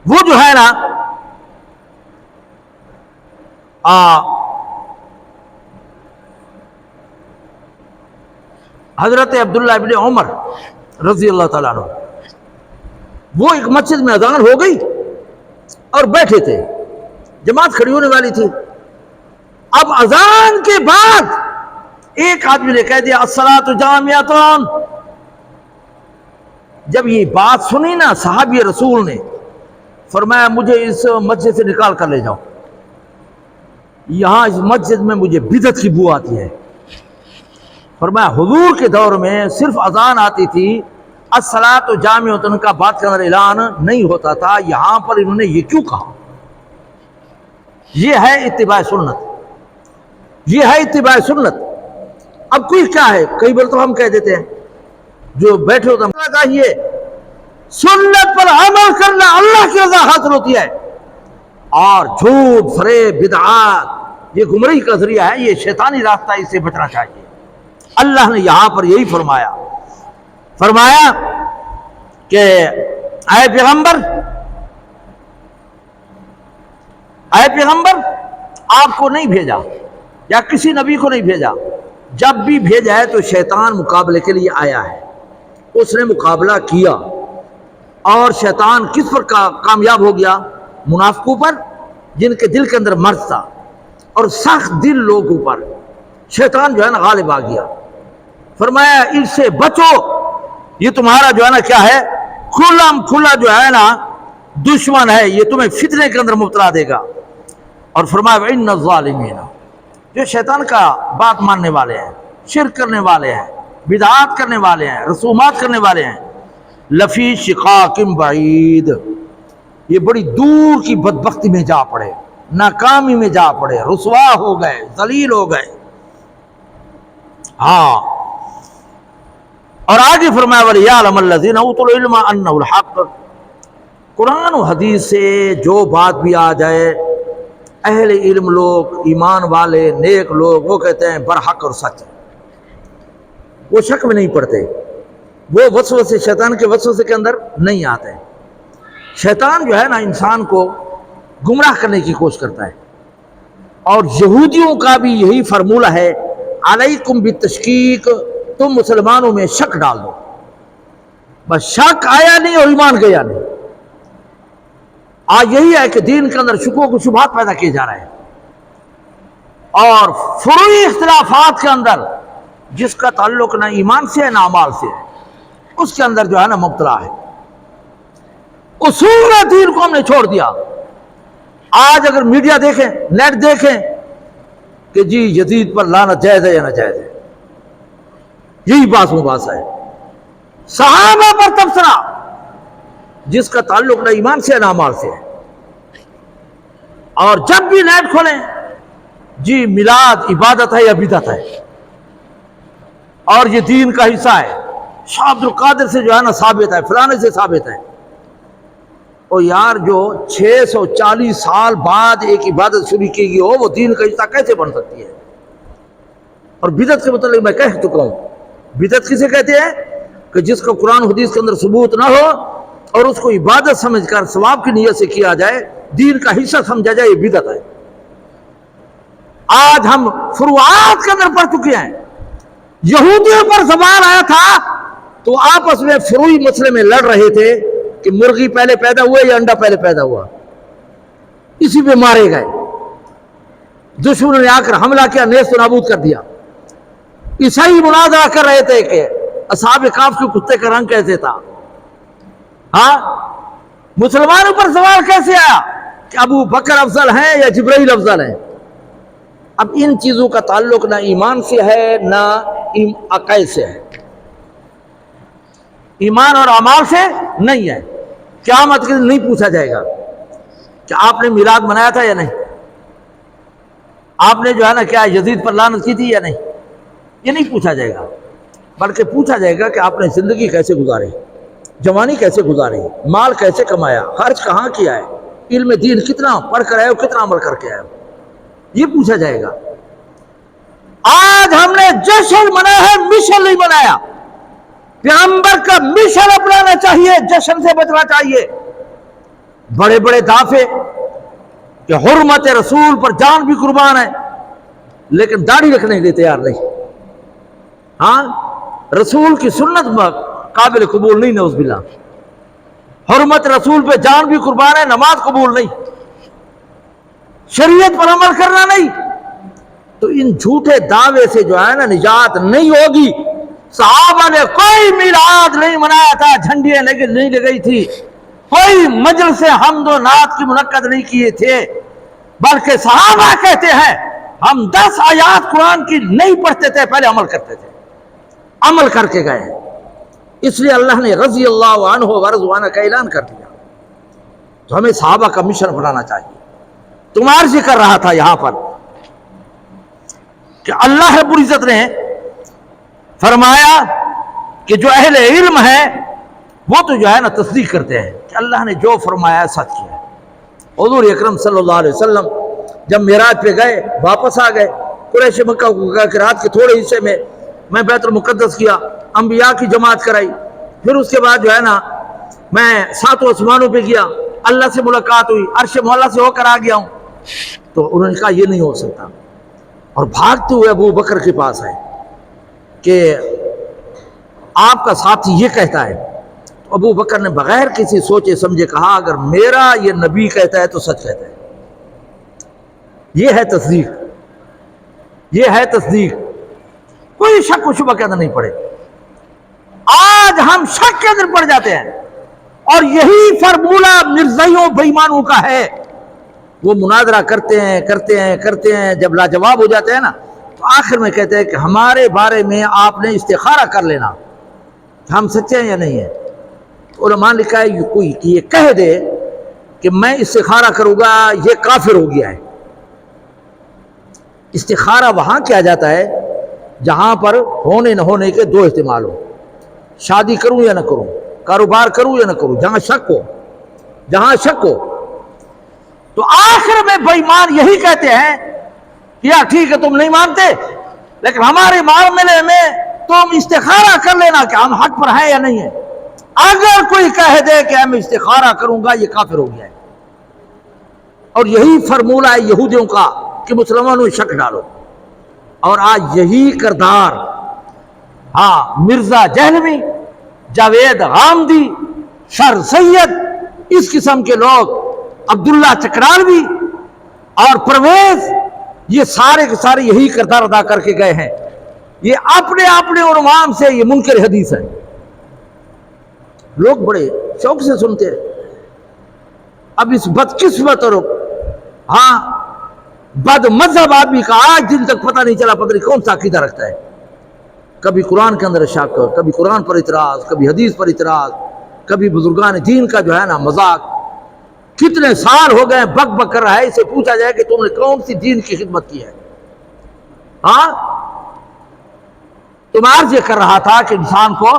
A: وہ جو ہے نا حضرت عبداللہ ابن عمر رضی اللہ تعالیٰ عنہ، وہ ایک مسجد میں اذان ہو گئی اور بیٹھے تھے، جماعت کھڑی ہونے والی تھی۔ اب اذان کے بعد ایک آدمی نے کہہ دیا الصلاۃ جامعۃ۔ جب یہ بات سنی نا صحابی رسول نے فرمایا مجھے اس مسجد سے نکال کر لے جاؤ، یہاں اس مسجد میں مجھے بدعت کی بو آتی ہے۔ فرمایا حضور کے دور میں صرف اذان آتی تھی، الصلاۃ جامعۃ کا بات کا اعلان نہیں ہوتا تھا، یہاں پر انہوں نے یہ کیوں کہا؟ یہ ہے اتباع سنت، یہ ہے اتباع سنت۔ اب کوئی کیا ہے، کئی بار تو ہم کہہ دیتے ہیں جو بیٹھے ہوتے ہیں چاہیے سنت پر عمل کرنا، اللہ کی رضا حاصل ہوتی ہے۔ اور جھوٹ فریب بدعات یہ گمراہی کا ذریعہ ہے، یہ شیطانی راستہ، اس سے بچنا چاہیے۔ اللہ نے یہاں پر یہی فرمایا کہ اے پیغمبر آپ کو نہیں بھیجا یا کسی نبی کو نہیں بھیجا، جب بھی بھیجا ہے تو شیطان مقابلے کے لیے آیا ہے، اس نے مقابلہ کیا، اور شیطان کس پر کامیاب ہو گیا؟ منافقوں پر، جن کے دل کے اندر مرض تھا، اور سخت دل لوگوں پر شیطان جو ہے نا غالب آ گیا۔ فرمایا اس سے بچو، یہ تمہارا جو ہے نا کیا ہے، کھلا جو ہے نا دشمن ہے، یہ تمہیں فتنے کے اندر مبتلا دے گا۔ اور فرمایا وَإِنَّ الظَّالِمِينَ، جو شیطان کا بات ماننے والے ہیں، شرک کرنے والے ہیں، بدعات کرنے والے ہیں، رسومات کرنے والے ہیں، لفی شقاق بعید، یہ بڑی دور کی بدبختی میں جا پڑے، ناکامی میں جا پڑے، رسوا ہو گئے، ذلیل ہو گئے۔ ہاں، اور آگے فرمایا وَلِيَعْلَمَ الَّذِينَ أُوتُوا الْعِلْمَ أَنَّهُ الْحَقُّ، قرآن و حدیث سے جو بات بھی آ جائے، اہل علم لوگ، ایمان والے، نیک لوگ، وہ کہتے ہیں برحق اور سچ، وہ شک میں نہیں پڑتے، وہ وسوسے، شیطان کے وسوسے کے اندر نہیں آتے۔ شیطان جو ہے نا انسان کو گمراہ کرنے کی کوشش کرتا ہے، اور یہودیوں کا بھی یہی فارمولہ ہے، علیکم بالتشکیک، تم مسلمانوں میں شک ڈال دو، بس شک آیا نہیں اور ایمان گیا نہیں۔ آج یہی ہے کہ دین کے اندر شکوک و شبہات پیدا کیے جا رہے ہیں، اور فروعی اختلافات کے اندر جس کا تعلق نہ ایمان سے ہے نہ اعمال سے ہے، اس کے اندر جو ہے نا مبتلا ہے۔ اصول دین کو ہم نے چھوڑ دیا۔ آج اگر میڈیا دیکھیں، نیٹ دیکھیں کہ جی یزید پر لعنت جائز ہے یا ناجائز ہے، یہی باس مباحث ہے۔ صحابہ پر تبصرہ جس کا تعلق نہ ایمان سے نہ اعمال سے ہے، اور جب بھی نیٹ کھولیں جی میلاد عبادت ہے یا بدعت ہے، اور یہ دین کا حصہ ہے، شاہ عبد القادر سے جو ہے نا ثابت ہے، فلانے سے ثابت ہے۔ اور یار جو 640 سال بعد ایک عبادت شروع کی گئی ہو، وہ دین کا حصہ کیسے بن سکتی ہے؟ اور بدعت کے متعلق میں کہہ چکا ہوں، بدعت کسے کہتے ہیں کہ جس کا قرآن حدیث کے اندر ثبوت نہ ہو اور اس کو عبادت سمجھ کر ثواب کی نیت سے کیا جائے، دین کا حصہ سمجھا جائے، یہ بدعت ہے۔ آج ہم فروعات کے اندر پڑھ چکے ہیں۔ یہودیوں پر سوال آیا تھا تو آپس میں فروعی مسئلے میں لڑ رہے تھے کہ مرغی پہلے پیدا ہوئے یا انڈا پہلے پیدا ہوا، اسی پہ مارے گئے، دشمنوں نے آ کر حملہ کیا، نیست و نابود کر دیا۔ عیسائی مناظرہ کر رہے تھے کہ اصحاب کہف کے کتے کا رنگ کیسے تھا۔ ہاں، مسلمانوں پر سوال کیسے آیا کہ ابو بکر افضل ہیں یا جبرائیل افضل ہیں؟ اب ان چیزوں کا تعلق نہ ایمان سے ہے نہ عقائد سے ہے، ایمان اور اعمال سے نہیں ہے۔ قیامت کے دن نہیں پوچھا جائے گا کہ آپ نے میلاد منایا تھا یا نہیں، آپ نے جو ہے نا کیا یزید پر لعنت کی تھی یا نہیں، یہ نہیں پوچھا جائے گا، بلکہ پوچھا جائے گا کہ آپ نے زندگی کیسے گزاری، جوانی کیسے گزاری، مال کیسے کمایا، خرچ کہاں کیا ہے، علم دین کتنا پڑھ کر آئے ہو، کتنا عمل کر کے آئے ہو، یہ پوچھا جائے گا۔ آج ہم نے جشن منایا ہے، مشن نہیں منایا۔ پیغمبر کا مشن اپنانا چاہیے، جشن سے بچنا چاہیے۔ بڑے بڑے دعوے کہ حرمت رسول پر جان بھی قربان ہے، لیکن داڑھی رکھنے کے لیے تیار نہیں۔ ہاں، رسول کی سنت قابل قبول نہیں، نعوذ باللہ۔ حرمت رسول پہ جان بھی قربان ہے، نماز قبول نہیں، شریعت پر عمل کرنا نہیں، تو ان جھوٹے دعوے سے جو ہے نا نجات نہیں ہوگی۔ صحابہ نے کوئی میلاد نہیں منایا تھا، جھنڈیاں نہیں لگئی تھی، کوئی مجلس حمد و نعت کی منعقد نہیں کیے تھے، بلکہ صحابہ کہتے ہیں ہم 10 آیات قرآن کی نہیں پڑھتے تھے، پہلے عمل کرتے تھے، عمل کر کے گئے۔ اس لیے اللہ نے رضی اللہ عنہ ورضوانہ کا اعلان کر دیا۔ تو ہمیں صحابہ کا مشن بنانا چاہیے۔ تمہار ذکر رہا تھا یہاں پر کہ اللہ رب العزت نے فرمایا کہ جو اہل علم ہے وہ تو جو ہے نا تصدیق کرتے ہیں کہ اللہ نے جو فرمایا سچ کیا ہے، حضور اکرم صلی اللہ علیہ وسلم جب معراج پہ گئے واپس آ گئے، قریش مکہ کو کہا کہ رات کے تھوڑے حصے میں بیت المقدس کیا، انبیاء کی جماعت کرائی، پھر اس کے بعد جو ہے نا میں 7 آسمانوں پہ گیا، اللہ سے ملاقات ہوئی، عرش مولا سے ہو کر آ گیا ہوں۔ تو انہوں نے کہا یہ نہیں ہو سکتا، اور بھاگتے ہوئے ابو بکر کے پاس آئے کہ آپ کا ساتھی یہ کہتا ہے۔ تو ابو بکر نے بغیر کسی سوچے سمجھے کہا اگر میرا یہ نبی کہتا ہے تو سچ کہتا ہے، یہ ہے تصدیق، یہ ہے تصدیق، کوئی شک و شبہ کے اندر نہیں پڑے۔ آج ہم شک کے اندر پڑ جاتے ہیں، اور یہی فارمولہ مرزائیوں بےایمانوں کا ہے۔ وہ مناظرہ کرتے ہیں، جب لاجواب ہو جاتے ہیں نا تو آخر میں کہتے ہیں کہ ہمارے بارے میں آپ نے استخارہ کر لینا کہ ہم سچے ہیں یا نہیں ہیں۔ علماء نے لکھا ہے کوئی یہ کہہ دے کہ میں استخارہ کروں گا یہ کافر ہو گیا ہے۔ استخارہ وہاں کیا جاتا ہے جہاں پر ہونے نہ ہونے کے 2 احتمال ہو، شادی کروں یا نہ کروں، کاروبار کروں یا نہ کروں، جہاں شک ہو۔ تو آخر میں بے ایمان یہی کہتے ہیں کہ یا ٹھیک ہے تم نہیں مانتے لیکن ہمارے معاملے میں تم استخارہ کر لینا کہ ہم حق پر ہیں یا نہیں ہیں۔ اگر کوئی کہہ دے کہ میں استخارہ کروں گا یہ کافر ہو گیا ہے۔ اور یہی فرمولہ ہے یہودیوں کا کہ مسلمانوں میں شک ڈالو، اور آج یہی کردار مرزا جہلوی، جاوید غامدی، شر سید، اس قسم کے لوگ، عبداللہ چکرالوی اور پرویز، یہ سارے کے سارے یہی کردار ادا کر کے گئے ہیں۔ یہ اپنے عنوان سے یہ منکر حدیث ہے، لوگ بڑے شوق سے سنتے ہیں۔ اب اس بدقسمت اور بد مذہب آدمی کا آج دن تک پتہ نہیں چلا پتہ نہیں کون سا عقیدہ رکھتا ہے۔ کبھی قرآن کے اندر شک، کبھی قرآن پر اعتراض، کبھی حدیث پر اعتراض، کبھی بزرگان دین کا جو ہے نا مذاق۔ کتنے سال ہو گئے بک بک کر رہا ہے، اسے پوچھا جائے کہ تم نے کون سی دین کی خدمت کی ہے؟ تم عرض یہ کر رہا تھا کہ انسان کو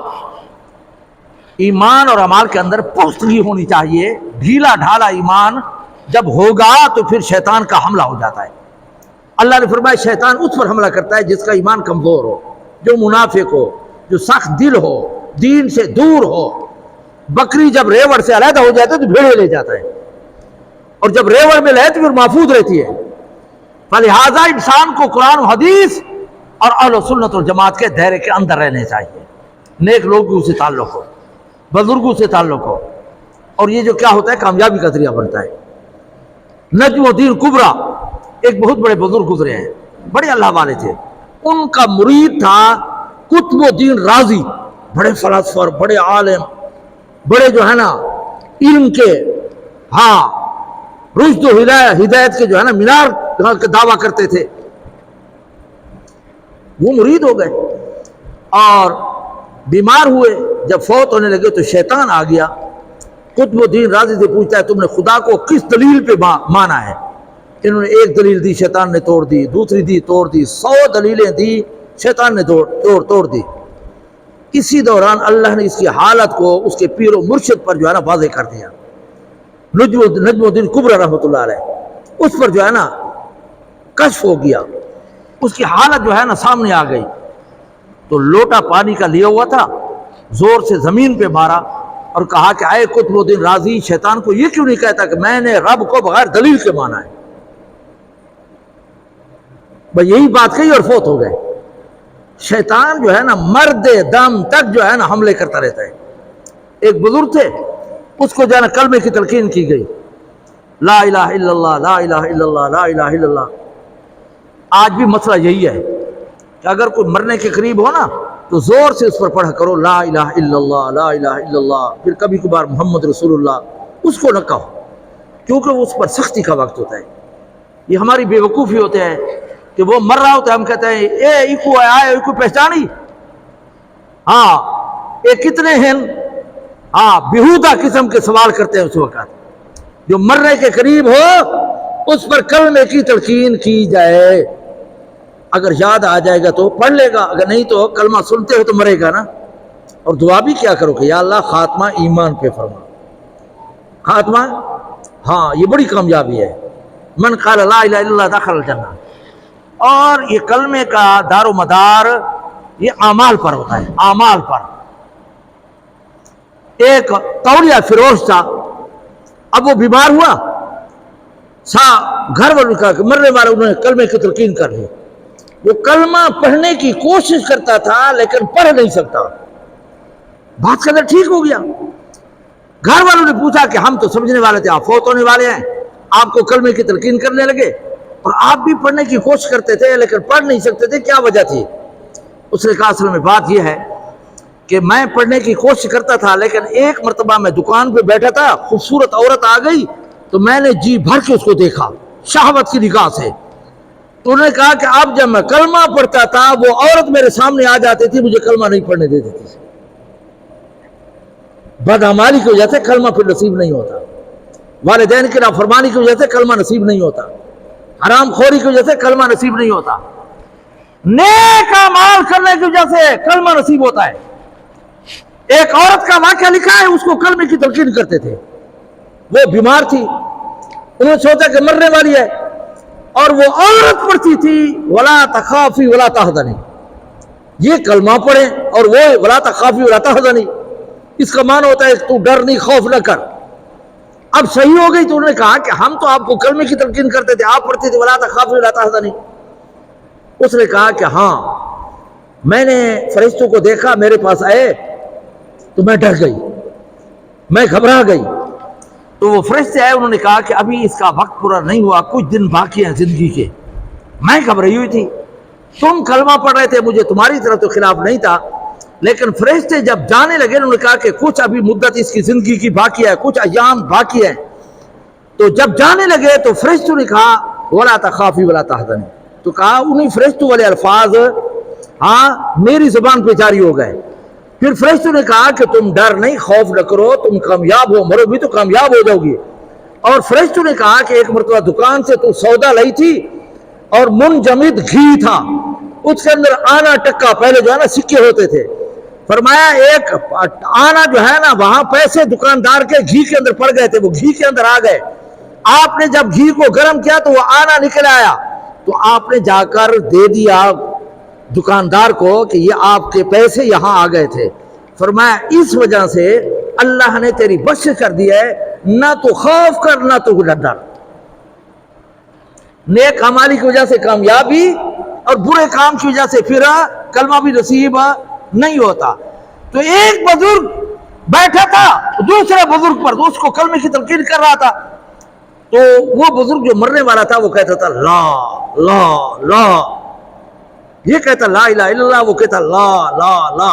A: ایمان اور عمال کے اندر پختگی ہونی چاہیے۔ ڈھیلا ڈھالا ایمان جب ہوگا تو پھر شیطان کا حملہ ہو جاتا ہے۔ اللہ نے فرمایا شیطان اس پر حملہ کرتا ہے جس کا ایمان کمزور ہو، جو منافق ہو، جو سخت دل ہو، دین سے دور ہو۔ بکری جب ریوڑ سے علیحدہ ہو جاتا ہے تو بھیڑے لے جاتا ہے، اور جب ریوڑ میں لے تو پھر محفوظ رہتی ہے۔ فلہذا انسان کو قرآن و حدیث اور اہل سنت والجماعت کے دائرے کے اندر رہنے چاہیے، نیک لوگوں سے تعلق ہو، بزرگوں سے تعلق ہو، اور یہ جو کیا ہوتا ہے کامیابی کا ذریعہ بنتا ہے۔ نجم الدین کبرا ایک بہت بڑے بزرگ گزرے ہیں، بڑے اللہ والے تھے، ان کا مرید تھا قطب الدین رازی، بڑے فلاسفر، بڑے عالم، بڑے جو ہے نا علم کے رشد و ہدایت کے جو ہے نا مینار کا دعویٰ کرتے تھے۔ وہ مرید ہو گئے اور بیمار ہوئے، جب فوت ہونے لگے تو شیطان آ گیا۔ قطب الدین رازی سے پوچھتا ہے تم نے خدا کو کس دلیل پہ مانا ہے؟ انہوں نے ایک دلیل دی، شیطان نے توڑ دی، دوسری دی، توڑ دی، 100 دلیلیں دی، شیطان نے توڑ دی۔ اسی دوران اللہ نے اس کی حالت کو اس کے پیر و مرشد پر جو ہے نا واضح کر دیا۔ نجم الدین کبرا رحمۃ اللہ علیہ، اس پر جو ہے نا کشف ہو گیا، اس کی حالت جو ہے نا سامنے آ گئی۔ تو لوٹا پانی کا لیا ہوا تھا، زور سے زمین پہ مارا اور کہا کہ اے قطب الدین رازی، شیطان کو یہ کیوں نہیں کہتا کہ میں نے رب کو بغیر دلیل کے مانا ہے؟ بس یہی بات کہی اور فوت ہو گئے۔ شیطان جو ہے نا مرد دم تک جو ہے نا حملے کرتا رہتا ہے۔ ایک بزرگ تھے، اس کو جو ہے نا کلمے کی تلقین کی گئی، لا الہ الا اللہ، لا الہ الا اللہ، لا الہ الا اللہ۔ آج بھی مسئلہ یہی ہے کہ اگر کوئی مرنے کے قریب ہو نا تو زور سے اس پر پڑھا کرو لا الہ الا اللہ، لا الہ الا اللہ، پھر کبھی کبھار محمد رسول اللہ، اس کو نہ کہو، کیونکہ اس پر سختی کا وقت ہوتا ہے۔ یہ ہماری بے وقوفی ہوتے ہیں کہ وہ مر رہا ہوتا ہے، ہم کہتے ہیں اے ایکو آئے، ایکو پہچانی، اے کتنے ہیں، بیہودہ قسم کے سوال کرتے ہیں اس وقت۔ جو مرنے کے قریب ہو اس پر کلمے کی تلقین کی جائے، اگر یاد آ جائے گا تو پڑھ لے گا، اگر نہیں تو کلمہ سنتے ہو تو مرے گا نا۔ اور دعا بھی کیا کرو کہ یا اللہ خاتمہ ایمان پہ فرما، خاتمہ ہاں یہ بڑی کامیابی ہے. من قال لا الہ الا اللہ دخل الجنہ. اور یہ کلمے کا دار و مدار یہ اعمال پر ہوتا ہے، اعمال پر. ایک تولیہ فروش تھا، اب وہ بیمار ہوا، گھر والوں کا مرنے والا انہوں نے کلمے کی تلقین کر لی. وہ کلمہ پڑھنے کی کوشش کرتا تھا لیکن پڑھ نہیں سکتا. بات کا ٹھیک ہو گیا. گھر والوں نے پوچھا کہ ہم تو سمجھنے والے تھے آپ فوت ہونے والے ہیں، آپ کو کلمے کی تلقین کرنے لگے اور آپ بھی پڑھنے کی کوشش کرتے تھے لیکن پڑھ نہیں سکتے تھے، کیا وجہ تھی؟ اس نے کہا اصل میں بات یہ ہے کہ میں پڑھنے کی کوشش کرتا تھا لیکن ایک مرتبہ میں دکان پہ بیٹھا تھا، خوبصورت عورت آ گئی تو میں نے جی بھر کے اس کو دیکھا شہوت کی نگاہ سے. تو انہوں نے کہا کہ اب جب میں کلمہ پڑھتا تھا وہ عورت میرے سامنے آ جاتی تھی، مجھے کلمہ نہیں پڑھنے دیتی تھی. بدعمالی کی وجہ سے کلمہ پھر نصیب نہیں ہوتا، والدین کی نافرمانی کی وجہ سے کلمہ نصیب نہیں ہوتا، حرام خوری کی وجہ سے کلمہ نصیب نہیں ہوتا، نیک اعمال کرنے کی وجہ سے کلمہ نصیب ہوتا ہے. ایک عورت کا واقعہ لکھا ہے، اس کو کلمے کی تلقین کرتے تھے. وہ بیمار تھی، انہوں نے سوچا کہ مرنے والی ہے اور وہ عورت پڑھتی تھی ولا تخافی ولا تحزنی. یہ کلمہ پڑھے اور وہ ولا تخافی ولا تحزنی، اس کا معنی ہوتا ہے تو ڈر نہیں، خوف نہ کر. اب صحیح ہو گئی تو انہوں نے کہا کہ ہم تو آپ کو کلمے کی تلقین کرتے تھے، آپ پڑھتے تھے ولا تخافی ولا تحزنی. اس نے کہا کہ ہاں میں نے فرشتوں کو دیکھا میرے پاس آئے تو میں ڈر گئی، میں گھبرا گئی. تو وہ فرشتے آئے، انہوں نے کہا کہ ابھی اس کا وقت پورا نہیں ہوا، کچھ دن باقی ہیں زندگی کے. میں گھبرائی ہوئی تھی، تم کلمہ پڑھ رہے تھے، مجھے تمہاری طرف تو خلاف نہیں تھا، لیکن فرشتے جب جانے لگے انہوں نے کہا کہ کچھ ابھی مدت اس کی زندگی کی باقی ہے، کچھ ایام باقی ہے. تو جب جانے لگے تو فرشتوں نے کہا ولا تخافی ولا تحزنی. تو کہا انہی فرشتوں والے الفاظ ہاں میری زبان پہ جاری ہو گئے. پھر فرشتوں نے کہا کہ تم ڈر نہیں، خوف نہ کرو، تم کامیاب ہو، مرو بھی تو کامیاب ہو جاؤ گی. اور فرشتوں نے کہا کہ ایک مرتبہ دکان سے تو سودا لائی تھی اور منجمد گھی تھا، اس کے اندر آنا ٹکا، پہلے جو ہے نا سکے ہوتے تھے. فرمایا ایک آنا جو ہے نا وہاں پیسے دکاندار کے گھی کے اندر پڑ گئے تھے، وہ گھی کے اندر آ گئے. آپ نے جب گھی کو گرم کیا تو وہ آنا نکل آیا، تو آپ نے جا کر دے دیا دکاندار کو کہ یہ آپ کے پیسے یہاں آ گئے تھے. فرمایا اس وجہ سے اللہ نے تیری بخش کر دی ہے، نہ تو خوف کر نہ تو ڈر. نیک اعمال کی وجہ سے کامیابی اور برے کام کی وجہ سے پھر کلمہ بھی نصیب نہیں ہوتا. تو ایک بزرگ بیٹھا تھا دوسرے بزرگ پر، تو اس کو کلمے کی تلقین کر رہا تھا. تو وہ بزرگ جو مرنے والا تھا وہ کہتا تھا لا لا لا، یہ کہتا لا الہ الا اللہ، وہ کہتا لا لا لا.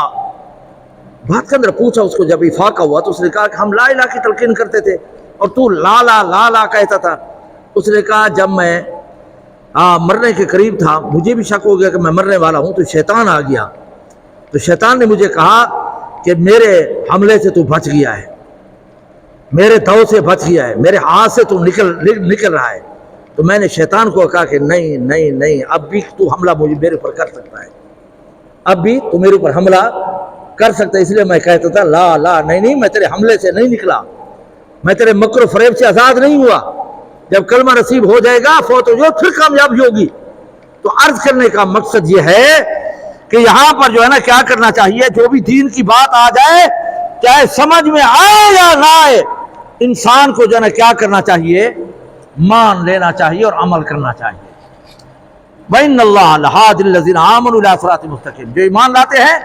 A: بات کے اندر پوچھا اس کو جب افاقہ ہوا تو اس نے کہا کہ ہم لا الہ کی تلقین کرتے تھے اور تو لا لا لا لا کہتا تھا. اس نے کہا جب میں مرنے کے قریب تھا مجھے بھی شک ہو گیا کہ میں مرنے والا ہوں، تو شیطان آ گیا. تو شیطان نے مجھے کہا کہ میرے حملے سے تو بچ گیا ہے، میرے دو سے بچ گیا ہے، میرے ہاتھ سے تو نکل رہا ہے. تو میں نے شیطان کو کہا کہ نہیں نہیں نہیں، اب بھی تو حملہ میرے پر کر سکتا ہے، اب بھی تو میرے اوپر حملہ کر سکتا ہے. اس لیے میں کہتا تھا لا لا نہیں نہیں، میں تیرے حملے سے نہیں نکلا، میں تیرے مکر و فریب سے آزاد نہیں ہوا. جب کلمہ نصیب ہو جائے گا فوت ہو جائے پھر کامیابی ہوگی. تو عرض کرنے کا مقصد یہ ہے کہ یہاں پر جو ہے نا کیا کرنا چاہیے، جو بھی دین کی بات آ جائے چاہے سمجھ میں آئے یا نہ آئے، انسان کو جو ہے نا کیا کرنا چاہیے، مان لینا چاہیے اور عمل کرنا چاہیے. وَإِنَّ اللَّهَ لَهَادِ الَّذِينَ آمَنُوا إِلَىٰ صِرَاطٍ مُسْتَقِيمٍ. جو ایمان لاتے ہیں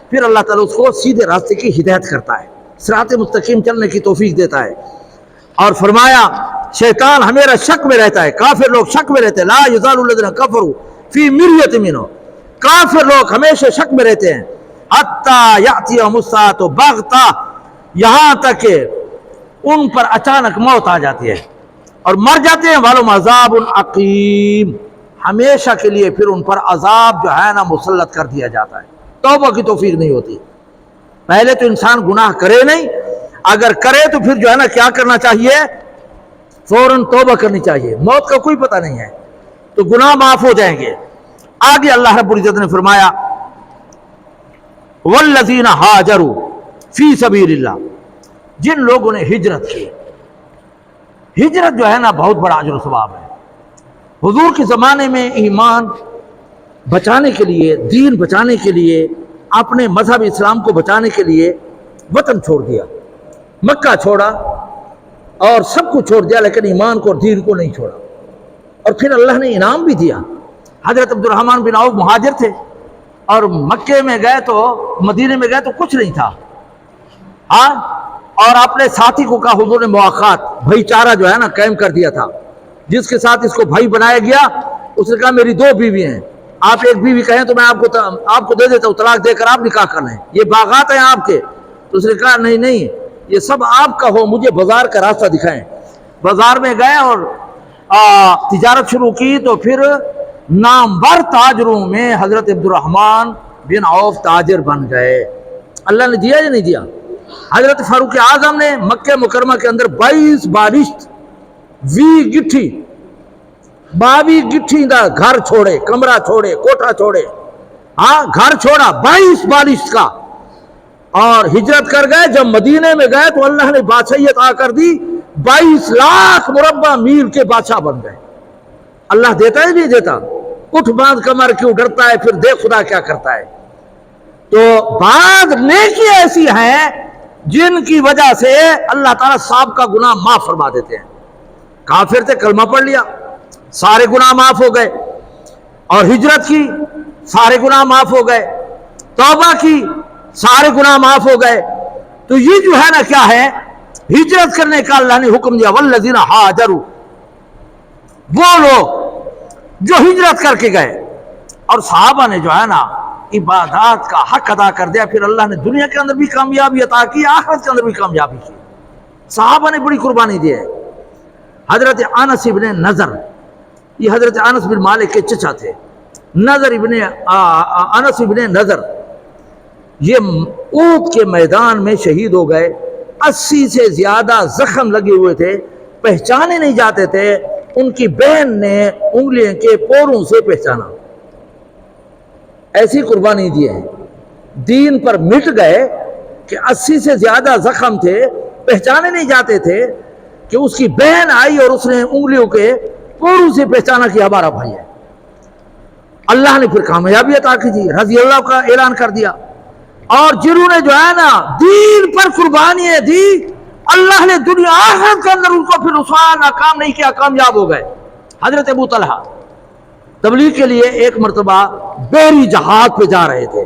A: پھر اللہ تعالیٰ اس کو سیدھے راستے کی ہدایت کرتا ہے، صراط مستقیم چلنے کی توفیق دیتا ہے. اور فرمایا شیطان ہمیشہ شک میں رہتا ہے، کافر لوگ شک میں رہتے ہیں. لا يزال الذين كفروا في مرية منه، کافر لوگ ہمیشہ شک میں رہتے ہیں. حتى يأتيهم الساعة بغتة، یہاں تک کہ ان پر اچانک موت آ جاتی ہے اور مر جاتے ہیں. وَلَهُمْ عَذَابٌ عَقِيمٌ، ہمیشہ کے لیے پھر ان پر عذاب جو ہے نا مسلط کر دیا جاتا ہے. توبہ کی توفیق نہیں ہوتی. پہلے تو انسان گناہ کرے نہیں، اگر کرے تو پھر جو ہے نا کیا کرنا چاہیے، فوراً توبہ کرنی چاہیے. موت کا کوئی پتہ نہیں ہے تو گناہ معاف ہو جائیں گے. آگے اللہ رب العزت نے فرمایا والذین ہاجروا فی سبیل اللہ، جن لوگوں نے ہجرت کی. ہجرت جو ہے نا بہت بڑا اجر و ثواب ہے۔ حضور کے زمانے میں ایمان بچانے کے لیے، دین بچانے کے لیے، اپنے مذہب اسلام کو بچانے کے لیے وطن چھوڑ دیا، مکہ چھوڑا اور سب کو چھوڑ دیا، لیکن ایمان کو اور دین کو نہیں چھوڑا۔ اور پھر اللہ نے انعام بھی دیا۔ حضرت عبد الرحمن بن عوف مہاجر تھے اور مکے میں گئے تو مدینے میں گئے تو کچھ نہیں تھا، ہاں، اور اپنے ساتھی کو کہا، حضور نے مواخات بھائی چارہ جو ہے نا قائم کر دیا تھا، جس کے ساتھ اس کو بھائی بنایا گیا اس نے کہا میری 2 بیوی ہیں، آپ ایک بیوی کہیں تو میں آپ کو دے دیتا ہوں، طلاق دے کر آپ نکاح کر لیں، یہ باغات ہیں آپ کے۔ تو اس نے کہا نہیں یہ سب آپ کا ہو، مجھے بازار کا راستہ دکھائیں۔ بازار میں گئے اور تجارت شروع کی، تو پھر نامور تاجروں میں حضرت عبد الرحمن بن عوف تاجر بن گئے۔ اللہ نے دیا یا نہیں دیا؟ حضرت فاروق اعظم نے مکہ مکرمہ کے اندر 22 بالشت 20 گٹھی 22 گٹھی دا گھر چھوڑے، کمرہ چھوڑے، کوٹھا چھوڑے، ہاں گھر چھوڑا 22 بالشت کا، اور ہجرت کر گئے۔ جب مدینے میں گئے تو اللہ نے بادشاہیت عطا کر دی، 22 لاکھ مربع میل کے بادشاہ بن گئے۔ اللہ دیتا ہے نہیں دیتا؟ اٹھ باندھ کمر کیوں ڈرتا ہے، پھر دیکھ خدا کیا کرتا ہے۔ تو بعض نیکی ایسی ہیں جن کی وجہ سے اللہ تعالیٰ صاحب کا گناہ معاف فرما دیتے ہیں۔ کافر تھے، کلمہ پڑھ لیا، سارے گناہ معاف ہو گئے، اور ہجرت کی، سارے گناہ معاف ہو گئے، توبہ کی، سارے گناہ معاف ہو گئے۔ تو یہ جو ہے نا کیا ہے، ہجرت کرنے کا اللہ نے حکم دیا۔ والذین ہاجروا، وہ لوگ جو ہجرت کر کے گئے، اور صحابہ نے جو ہے نا عبادات کا حق ادا کر دیا، پھر اللہ نے دنیا کے اندر بھی کامیابی عطا کی، آخرت کے اندر بھی کامیابی کی۔ صحابہ نے بڑی قربانی دی ہے۔ حضرت انس ابن نضر، یہ حضرت انس بن مالک کے چچا تھے، انس ابن نضر، یہ اونٹ کے میدان میں شہید ہو گئے۔ 80 سے زیادہ زخم لگے ہوئے تھے، پہچانے نہیں جاتے تھے۔ ان کی بہن نے انگلیوں کے پوروں سے پہچانا، ایسی قربانی دی ہے۔ دین پر مٹ گئے کہ 80 سے زیادہ زخم تھے، پہچانے نہیں جاتے تھے، کہ اس کی بہن آئی اور اس نے انگلیوں کے پوروں سے پہچانا کہ ہمارا بھائی ہے۔ اللہ نے پھر کامیابی عطا کی تھی، رضی اللہ کا اعلان کر دیا۔ اور جنہوں نے جو ہے نا دین پر قربانیاں دی، اللہ نے دنیا آخرت کے اندر ان کو پھر رسوا ناکام نہیں کیا، کامیاب ہو گئے۔ حضرت ابو طلحہ تبلیغ کے لیے ایک مرتبہ بحری جہاد پہ جا رہے تھے،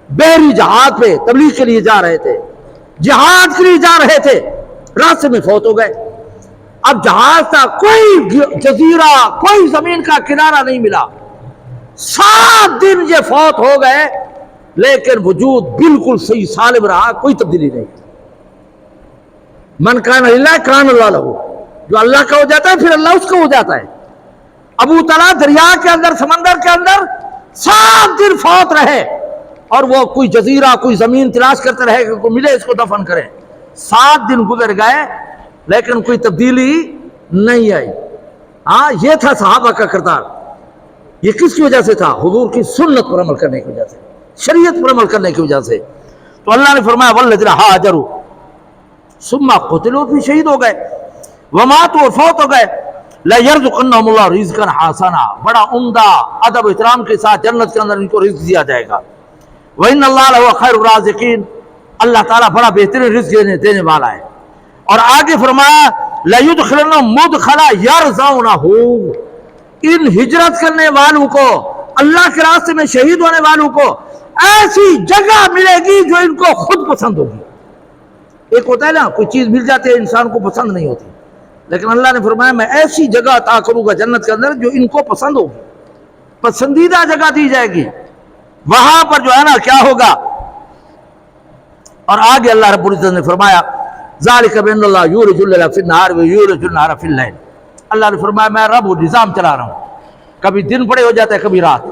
A: بحری جہاد پہ تبلیغ کے لیے جا رہے تھے، جہاد کے لیے جا رہے تھے، راستے میں فوت ہو گئے۔ اب جہاز تھا، کوئی جزیرہ، کوئی زمین کا کنارہ نہیں ملا، 7 دن یہ فوت ہو گئے، لیکن وجود بالکل صحیح سالم رہا، کوئی تبدیلی نہیں۔ من کان للہ کان اللہ لہو، جو اللہ کا ہو جاتا ہے پھر اللہ اس کا ہو جاتا ہے۔ ابو طلحہ دریا کے اندر، سمندر کے اندر 7 دن فوت رہے، اور وہ کوئی جزیرہ، کوئی زمین تلاش کرتے رہے کہ کوئی ملے اس کو دفن کریں۔ 7 دن گزر گئے لیکن کوئی تبدیلی نہیں آئی۔ ہاں، یہ تھا صحابہ کا کردار۔ یہ کس کی وجہ سے تھا؟ حضور کی سنت پر عمل کرنے کی وجہ سے، شریعت پر عمل کرنے کی وجہ سے۔ تو اللہ نے فرمایا والذین ہاجروا ثم قتلوا، پھر شہید ہو گئے، وماتوا، اور فوت ہو گئے، لَيَرْزُقَنَّهُمُ اللَّهُ رِزْقًا حَسَنًا، بڑا عمدہ ادب احترام کے ساتھ جنت کے اندر ان کو رزق دیا جائے گا۔ وَإِنَّ اللَّهَ لَهُوَ خَيْرُ الرَّازِقِينَ، اللہ تعالیٰ بڑا بہترین رزق دینے والا ہے۔ اور آگے فرمایا لَيُدْخِلَنَّهُمْ مُدْخَلًا يَرْضَوْنَهُ، ان ہجرت کرنے والوں کو، اللہ کے راستے میں شہید ہونے والوں کو ایسی جگہ ملے گی جو ان کو خود پسند ہوگی۔ ایک ہوتا ہے نا، کوئی چیز مل جاتی ہے انسان کو پسند نہیں ہوتی، لیکن اللہ نے فرمایا میں ایسی جگہ عطا کروں گا جنت کے اندر جو ان کو پسند ہوگی، پسندیدہ جگہ دی جائے گی، وہاں پر جو ہے نا کیا ہوگا۔ اور آگے اللہ رب العزت نے فرمایا ذالک بان اللہ یولج اللیل فی النہار ویولج النہار فی اللیل، اللہ نے فرمایا میں رب نظام چلا رہا ہوں، کبھی دن بڑے ہو جاتا ہے، کبھی رات،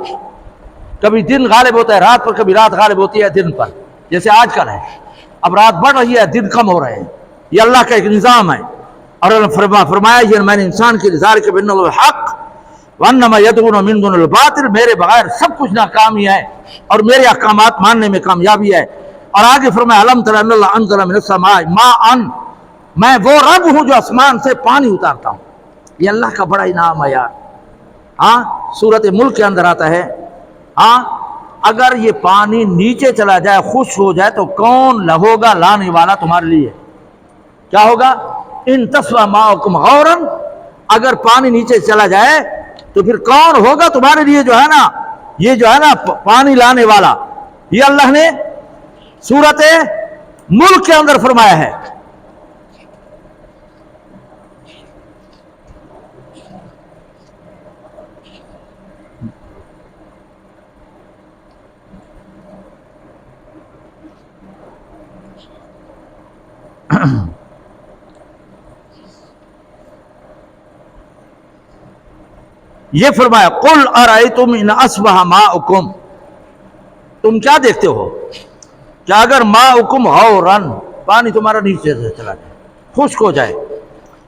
A: کبھی دن غالب ہوتا ہے رات پر، کبھی رات غالب ہوتی ہے دن پر، جیسے آج کل ہے، اب رات بڑھ رہی ہے، دن کم ہو رہے ہیں، یہ اللہ کا ایک نظام ہے۔ اور اللہ نے فرمایا یہ میں نے انسان کی ذالک بان اللہ الحق وانما یدعون من دون الباطل، میرے بغیر سب کچھ ناکامی ہے اور میرے احکامات ماننے میں کامیابی ہے۔ اور آگے فرمایا الم تر ان اللہ انزل من السماء ماء، میں وہ رب ہوں جو آسمان سے پانی اتارتا ہوں. یہ اللہ کا بڑا انعام ہے یار. ہاں سورۃ ملک کے اندر آتا ہے ہاں اگر یہ پانی نیچے چلا جائے خشک ہو جائے تو کون ہوگا لانے والا تمہارے لیے؟ کیا ہوگا؟ ان تصویٰ ماؤکم غورا، اگر پانی نیچے چلا جائے تو پھر کون ہوگا تمہارے لیے جو ہے نا یہ جو ہے نا پانی لانے والا؟ یہ اللہ نے سورۃ ملک کے اندر فرمایا ہے. یہ فرمایا قل ارأیتم ان اصبح ماؤکم، تم کیا دیکھتے ہو کہ اگر ماؤکم غورا، پانی تمہارا نیچے سے چلا جائے خشک ہو جائے،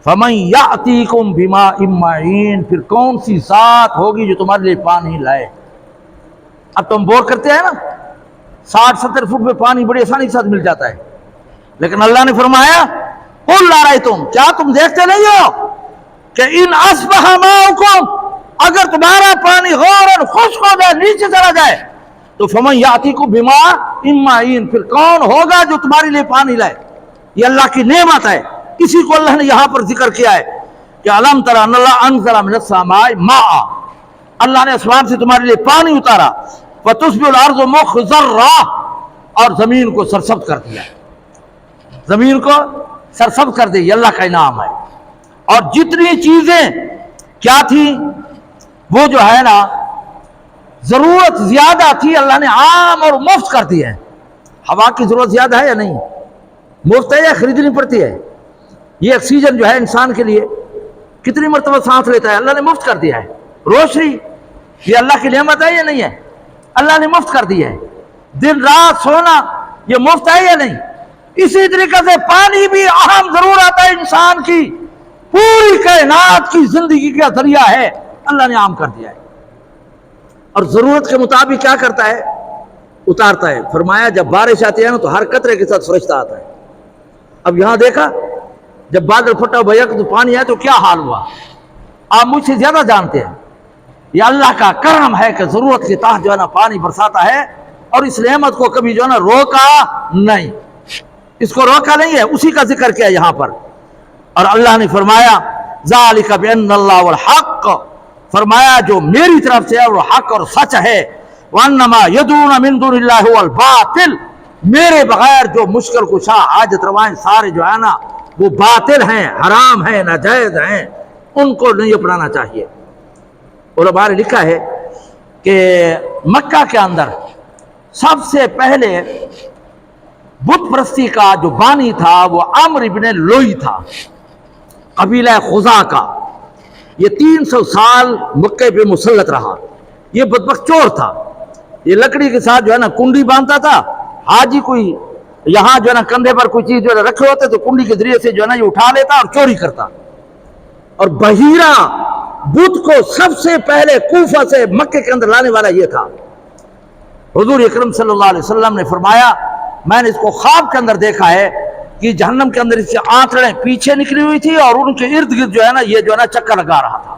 A: فمن یأتیکم بماء معین، پھر کون سی ذات ہوگی جو تمہارے لیے پانی لائے؟ اب تم بور کرتے ہیں نا 60-70 فٹ میں پانی بڑی آسانی کے ساتھ مل جاتا ہے، لیکن اللہ نے فرمایا قل ارأیتم، کیا تم دیکھتے نہیں ہو کہ ان اصبح ماؤکم، اگر تمہارا پانی غورا خشک ہو جائے نیچے چلا جائے تو فمن یأتیکم بماء معین، پھر کون ہوگا جو تمہارے لیے پانی لائے؟ یہ اللہ کی نعمت ہے. اسی کو اللہ نے یہاں پر ذکر کیا ہے کہ الم تر ان اللہ انزل من السماء ماء، اللہ نے آسمان سے تمہارے لیے پانی اتارا، فتصبح الارض مخضرا، اور زمین کو سرسبز کر دیا، زمین کو سرسبز کر دی. یہ اللہ کا انعام ہے. اور جتنی چیزیں کیا تھی وہ جو ہے نا ضرورت زیادہ تھی اللہ نے عام اور مفت کر دی ہے. ہوا کی ضرورت زیادہ ہے یا نہیں؟ مفت ہے یا خریدنی پڑتی ہے؟ یہ آکسیجن جو ہے انسان کے لیے کتنی مرتبہ سانس لیتا ہے، اللہ نے مفت کر دیا ہے. روشنی یہ اللہ کی نعمت ہے یا نہیں ہے؟ اللہ نے مفت کر دی ہے. دن رات سونا یہ مفت ہے یا نہیں؟ اسی طریقے سے پانی بھی اہم ضرورت ہے انسان کی، پوری کائنات کی زندگی کا ذریعہ ہے، اللہ نے عام کر دیا ہے. اور ضرورت کے مطابق کیا کرتا ہے؟ اتارتا ہے. فرمایا جب بارش آتی ہے نا تو ہر قطرے کے ساتھ فرشتہ آتا ہے. اب یہاں دیکھا جب بادل پھٹا بھیا تو پانی ہے تو کیا حال ہوا؟ آپ مجھ سے زیادہ جانتے ہیں. یہ اللہ کا کرم ہے کہ ضرورت کے تحت جو ہے نا پانی برساتا ہے، اور اس نعمت کو کبھی جو ہے نا روکا نہیں، اس کو روکا نہیں ہے. اسی کا ذکر کیا یہاں پر. اور اللہ نے فرمایا ذالک بان اللہ والحق، فرمایا جو میری طرف سے ہے وہ حق اور سچ ہے، وانما یدعون من دون اللہ هو الباطل، میرے بغیر جو مشکل کشا حاجت روائیں سارے جو ہے نا وہ باطل ہیں، حرام ہیں، ناجائز ہیں، ان کو نہیں اپنانا چاہیے. علماء نے لکھا ہے کہ مکہ کے اندر سب سے پہلے بت پرستی کا جو بانی تھا وہ عمرو بن لوئی تھا، قبیلہ خزاع کا. یہ 300 سال مکے پہ مسلط رہا. یہ بدبخت چور تھا، یہ لکڑی کے ساتھ جو ہے نا کنڈی باندھتا تھا. حاجی کوئی یہاں جو ہے نا کندھے پر کوئی چیز جو ہے رکھے ہوتے تو کنڈی کے ذریعے سے جو ہے نا یہ اٹھا لیتا اور چوری کرتا. اور بحیرہ بت کو سب سے پہلے کوفہ سے مکے کے اندر لانے والا یہ تھا. حضور اکرم صلی اللہ علیہ وسلم نے فرمایا میں نے اس کو خواب کے اندر دیکھا ہے کہ جہنم کے اندر اس کی آنتڑیں پیچھے نکلی ہوئی تھی اور ان کے ارد گرد جو ہے نا یہ جو ہے نا چکر لگا رہا تھا،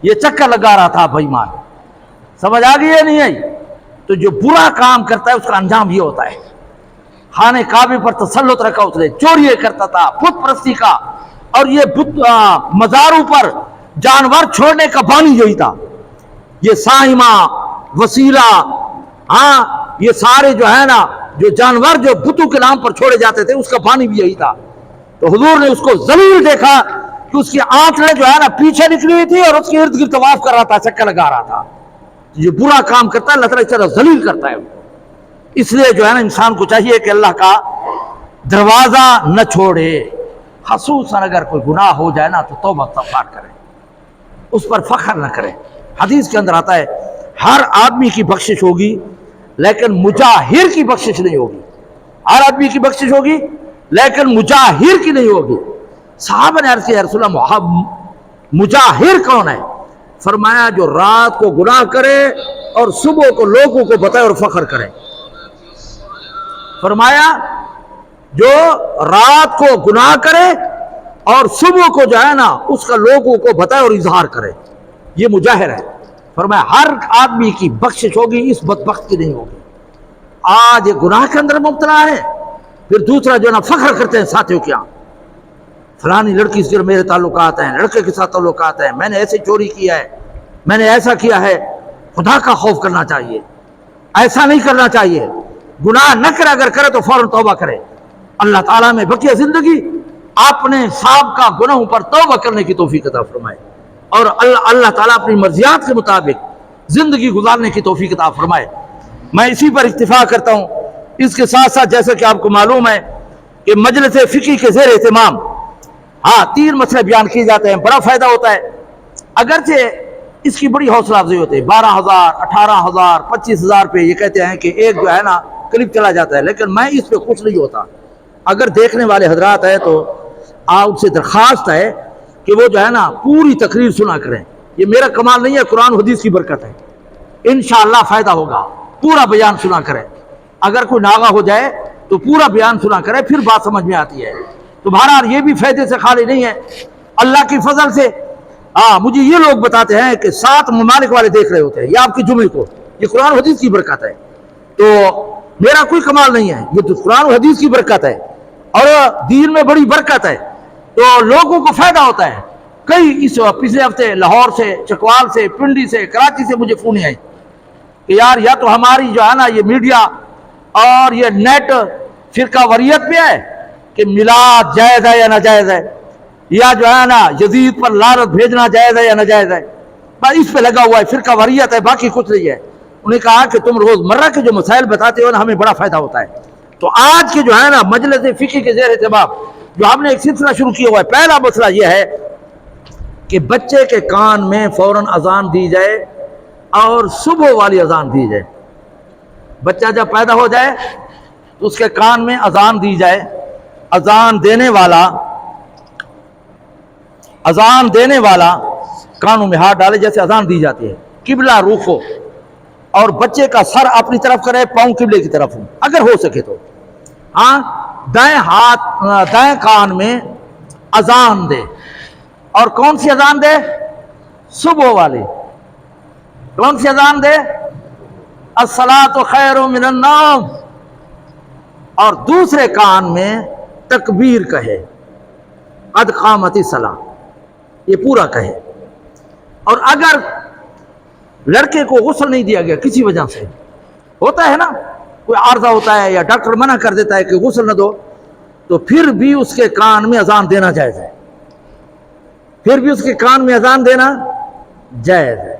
A: یہ چکر لگا رہا تھا. بھائی مان سمجھ آ گئی یا نہیں آئی؟ تو جو برا کام کرتا ہے اس کا انجام یہ ہوتا ہے. خانے کعبے پر تسلط رکھا اس نے، چوری کرتا تھا، بت پرستی کا، اور یہ مزاروں پر جانور چھوڑنے کا بانی یہی تھا. یہ سائمہ وسیلہ ہاں یہ سارے جو ہے نا جو جانور جو بتوں کے نام پر چھوڑے جاتے تھے اس کا بانی بھی یہی تھا. تو حضور نے اس کو ذلیل دیکھا کہ اس کی آنکھیں جو ہے نا پیچھے نکلی ہوئی تھی اور اس کے ارد گرد طواف کر رہا تھا، چکر لگا رہا تھا. یہ برا کام کرتا ہے اللہ تعالیٰ اس طرح ذلیل کرتا ہے. اس لیے جو ہے نا انسان کو چاہیے کہ اللہ کا دروازہ نہ چھوڑے، خصوصاً اگر کوئی گناہ ہو جائے نا تو توبہ استغفار کرے، اس پر فخر نہ کرے. حدیث کے اندر آتا ہے ہر آدمی کی بخشش ہوگی لیکن مجاہر کی بخشش نہیں ہوگی. ہر آدمی کی بخشش ہوگی لیکن مجاہر کی نہیں ہوگی. صحابہ نے عرض کیا رسول اللہ مجاہر کون ہے؟ فرمایا جو رات کو گناہ کرے اور صبح کو لوگوں کو بتائے اور فخر کرے. فرمایا جو رات کو گناہ کرے اور صبح کو جو ہے نا اس کا لوگوں کو بتائے اور اظہار کرے، یہ مجاہر ہے۔ فرمایا ہر آدمی کی بخشش ہوگی، اس بدبخت کی نہیں ہوگی۔ آج یہ گناہ کے اندر مبتلا ہے، پھر دوسرا جو ہے نا فخر کرتے ہیں ساتھیوں کیا، فلانی لڑکی سے میرے تعلقات ہیں، لڑکے کے ساتھ تعلقات ہیں، میں نے ایسے چوری کیا ہے، میں نے ایسا کیا ہے۔ خدا کا خوف کرنا چاہیے، ایسا نہیں کرنا چاہیے۔ گناہ نہ کرے، اگر کرے تو فوراً توبہ کرے۔ اللہ تعالیٰ میں بقیہ زندگی اپنے سابقہ گناہوں پر توبہ کرنے کی توفیق عطا فرمائے، اور اللہ تعالیٰ اپنی مرضیات کے مطابق زندگی گزارنے کی توفیق عطا فرمائے۔ میں اسی پر اکتفا کرتا ہوں۔ اس کے ساتھ ساتھ جیسا کہ آپ کو معلوم ہے کہ مجلس فقہ کے زیر اہتمام 3 مسئلے بیان کیے جاتے ہیں، بڑا فائدہ ہوتا ہے۔ اگرچہ اس کی بڑی حوصلہ افزائی ہوتی ہے، 12,000 18,000 25,000 پہ یہ کہتے ہیں کہ ایک جو ہے نا کلپ چلا جاتا ہے، لیکن میں اس پہ خوش نہیں ہوتا۔ اگر دیکھنے والے حضرات ہیں تو آپ سے درخواست ہے کہ وہ جو ہے نا پوری تقریر سنا کریں۔ یہ میرا کمال نہیں ہے، قرآن و حدیث کی برکت ہے، انشاءاللہ فائدہ ہوگا۔ پورا بیان سنا کریں، اگر کوئی ناغہ ہو جائے تو پورا بیان سنا کریں، پھر بات سمجھ میں آتی ہے۔ تو بہرحال یہ بھی فائدے سے خالی نہیں ہے، اللہ کی فضل سے۔ مجھے یہ لوگ بتاتے ہیں کہ 7 ممالک والے دیکھ رہے ہوتے ہیں، یہ آپ کے جمعے کو، یہ قرآن و حدیث کی برکت ہے۔ تو میرا کوئی کمال نہیں ہے، یہ تو قرآن و حدیث کی برکت ہے، اور دین میں بڑی برکت ہے، تو لوگوں کو فائدہ ہوتا ہے۔ کئی اس پچھلے ہفتے لاہور سے، چکوال سے، پنڈی سے، کراچی سے مجھے فون آئی کہ یار یا تو ہماری جو ہے نا یہ میڈیا اور یہ نیٹ فرقہ وریت پہ ہے کہ میلاد جائز ہے یا ناجائز ہے، یا جو ہے نا یزید پر لعنت بھیجنا جائز ہے یا ناجائز ہے، بس اس پہ لگا ہوا ہے، فرقہ وریت ہے، باقی کچھ نہیں ہے۔ انہوں نے کہا کہ تم روزمرہ کے جو مسائل بتاتے ہو نا ہمیں بڑا فائدہ ہوتا ہے۔ تو آج کے جو ہے نا مجلس فقہ کے زیر اہتمام جو ہم نے ایک سلسلہ شروع کیا ہوا ہے، پہلا مسئلہ یہ ہے کہ بچے کے کان میں فوراً اذان دی جائے اور صبح والی اذان دی جائے۔ بچہ جب پیدا ہو جائے تو اس کے کان میں اذان دی جائے، اذان دینے والا کانوں میں ہاتھ ڈالے جیسے اذان دی جاتی ہے، قبلہ رخ ہو، اور بچے کا سر اپنی طرف کرے، پاؤں قبلے کی طرف ہو اگر ہو سکے تو۔ دائیں کان میں اذان دے، اور کون سی اذان دے؟ صبح والی۔ کون سی اذان دے؟ الصلاۃ خیر من النوم۔ اور دوسرے کان میں تکبیر کہے، قد قامت الصلاۃ، یہ پورا کہے۔ اور اگر لڑکے کو غسل نہیں دیا گیا کسی وجہ سے، ہوتا ہے نا کوئی عارضہ ہوتا ہے یا ڈاکٹر منع کر دیتا ہے کہ غسل نہ دو، تو پھر بھی اس کے کان میں اذان دینا جائز ہے، پھر بھی اس کے کان میں اذان دینا جائز ہے۔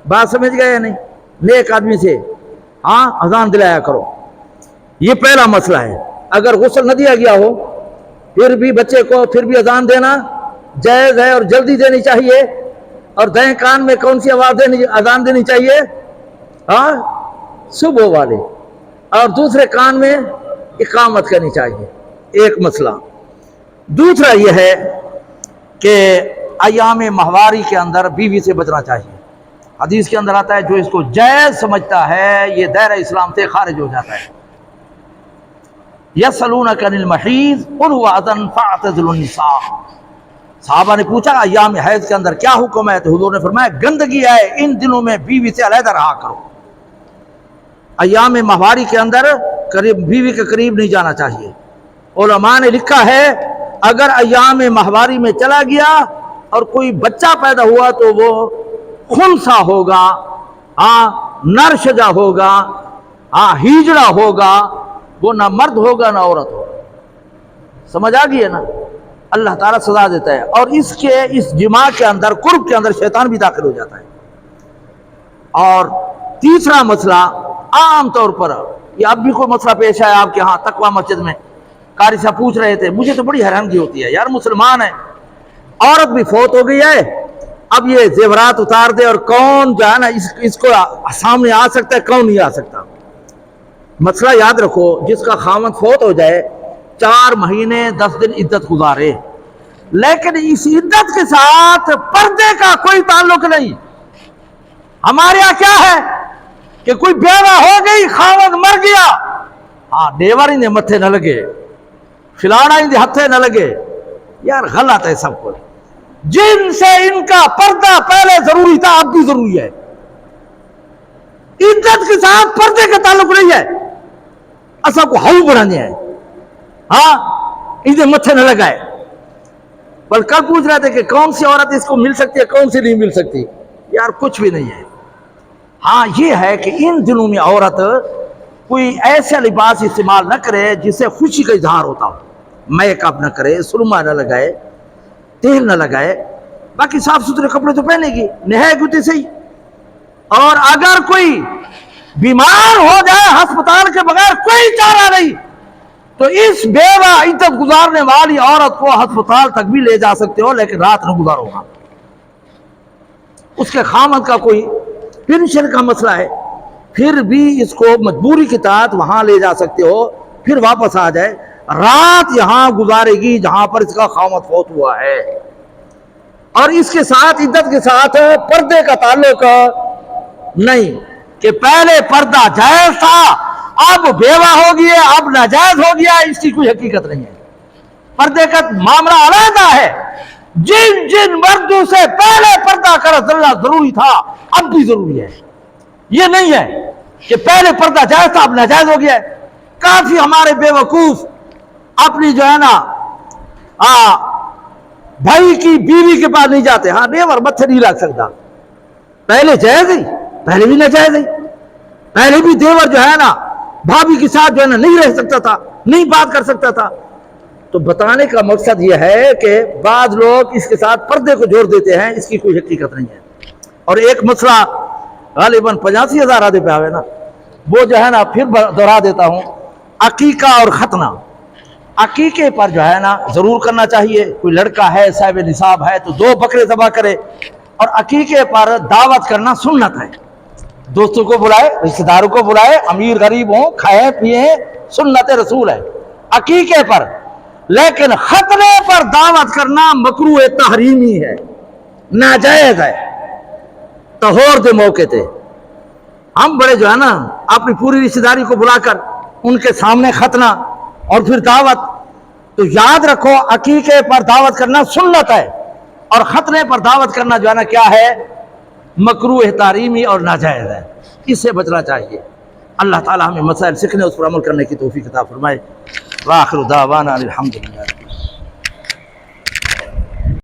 A: بات سمجھ گئے یا نہیں؟ نیک آدمی سے اذان دلایا کرو، یہ پہلا مسئلہ ہے۔ اگر غسل نہ دیا گیا ہو پھر بھی بچے کو پھر بھی اذان دینا جائز ہے، اور جلدی دینی چاہیے۔ اور دائیں کان میں کون سی اذان دینی چاہیے؟ صبح والے، اور دوسرے کان میں اقامت کرنی چاہیے، ایک مسئلہ۔ دوسرا یہ ہے کہ ایام ماہواری کے اندر بیوی سے بچنا چاہیے۔ حدیث کے اندر آتا ہے جو اس کو جائز سمجھتا ہے یہ دائرہ اسلام سے خارج ہو جاتا ہے۔ یسألونک عن المحیض قل هو اذى فاعتزلوا النساء۔ صحابہ نے پوچھا ایام حیض کے اندر کیا حکم ہے، تو حضور نے فرمایا گندگی ہے، ان دنوں میں بیوی سے علیحدہ رہا کرو۔ ایام ماہواری کے اندر بیوی کے قریب نہیں جانا چاہیے۔ علماء نے لکھا ہے اگر ایام ماہواری میں چلا گیا اور کوئی بچہ پیدا ہوا تو وہ خنثی ہوگا، نرشجہ ہوگا، ہیجڑا ہوگا، وہ نہ مرد ہوگا نہ عورت ہوگا۔ سمجھ آ گئی ہے نا؟ اللہ تعالیٰ سزا دیتا ہے، اور اس جماع کے اندر، قرب کے اندر شیطان بھی داخل ہو جاتا ہے۔ اور تیسرا مسئلہ عام طور پر، یہ اب بھی کوئی مسئلہ پیش ہے آپ کے ہاں تقوی مسجد میں، قاری صاحب پوچھ رہے تھے، مجھے تو بڑی حیرانگی ہوتی ہے یار، مسلمان ہے، عورت بھی فوت ہو گئی ہے، اب یہ زیورات اتار دے، اور کون جو ہے نا اس کو سامنے آ سکتا ہے، کون نہیں آ سکتا۔ مسئلہ یاد رکھو، جس کا خاوند فوت ہو جائے 4 مہینے 10 دن عدت گزارے، لیکن اس عدت کے ساتھ پردے کا کوئی تعلق نہیں۔ ہمارے یہاں کیا ہے کہ کوئی بیوہ ہو گئی، خاوند مر گیا، دیواری نے متھے نہ لگے، فلانا ان ہتھے نہ لگے، یار غلط ہے سب کچھ. جن سے ان کا پردہ پہلے ضروری تھا اب بھی ضروری ہے. عزت کے ساتھ پردے کا تعلق نہیں ہے، اصا کو ہاؤ بنانے ہے. ہاں انہیں متھے نہ لگائے. بل کل پوچھ رہے تھے کہ کون سی عورت اس کو مل سکتی ہے کون سی نہیں مل سکتی. یار کچھ بھی نہیں ہے. ہاں یہ ہے کہ ان دنوں میں عورت کوئی ایسا لباس استعمال نہ کرے جس سے خوشی کا اظہار ہوتا ہو. میک اپ نہ کرے، سرما نہ لگائے، تیل نہ لگائے. باقی صاف ستھرے کپڑے تو پہنے گی، نہائے گی صحیح. اور اگر کوئی بیمار ہو جائے ہسپتال کے بغیر کوئی چارہ نہیں تو اس بیوہ عزت گزارنے والی عورت کو ہسپتال تک بھی لے جا سکتے ہو، لیکن رات نہ گزارو گا. اس کے خامد کا کوئی پینشن کا مسئلہ ہے، پھر بھی اس کو مجبوری کے تحت وہاں لے جا سکتے ہو، پھر واپس آ جائے. رات یہاں گزارے گی جہاں پر اس کا خامد فوت ہوا ہے. اور اس کے ساتھ عدت کے ساتھ پردے کا تعلق نہیں کہ پہلے پردہ جائز تھا اب بیوہ ہو گیا اب ناجائز ہو گیا، اس کی کوئی حقیقت نہیں ہے. پردے کا معاملہ علیحدہ ہے. جن جن مردوں سے پہلے پردہ کرنا ضروری تھا اب بھی ضروری ہے. یہ نہیں ہے کہ پہلے پردہ جائز تھا اب ناجائز ہو گیا ہے. کافی ہمارے بے وقوف اپنی جو ہے نا بھائی کی بیوی کے پاس نہیں جاتے. ہاں دیور متھے نہیں لگ سکتا، پہلے جائز ہی پہلے بھی ناجائز ہی. پہلے بھی دیور جو ہے نا بھابھی کے ساتھ جو ہے نا نہیں رہ سکتا تھا، نہیں بات کر سکتا تھا. تو بتانے کا مقصد یہ ہے کہ بعض لوگ اس کے ساتھ پردے کو جوڑ دیتے ہیں، اس کی کوئی حقیقت نہیں ہے. اور ایک مسئلہ غالباً 85,000 آدھے پہ آوے نا، وہ جو ہے نا پھر دہرا دیتا ہوں. عقیقہ اور ختنہ. عقیقے پر جو ہے نا ضرور کرنا چاہیے. کوئی لڑکا ہے صاحب نصاب ہے تو 2 بکرے ذبح کرے. اور عقیقے پر دعوت کرنا سنت ہے. دوستوں کو بلائے، رشتہ داروں کو بلائے، امیر غریب ہوں، کھائیں پیئیں، سنت رسول ہے عقیقے پر. لیکن ختنے پر دعوت کرنا مکروہ تحریمی ہے، ناجائز ہے. طہور دے موقع تے ہم بڑے جو ہے نا اپنی پوری رشتہ داری کو بلا کر ان کے سامنے ختنہ اور پھر دعوت. تو یاد رکھو عقیقے پر دعوت کرنا سنت ہے اور ختنے پر دعوت کرنا جو ہے نا کیا ہے، مکروہ تحریمی اور ناجائز ہے. اس سے بچنا چاہیے. اللہ تعالی ہمیں مسائل سیکھنے اس پر عمل کرنے کی توفیق عطا فرمائے. وآخر دعوانا الحمدللہ.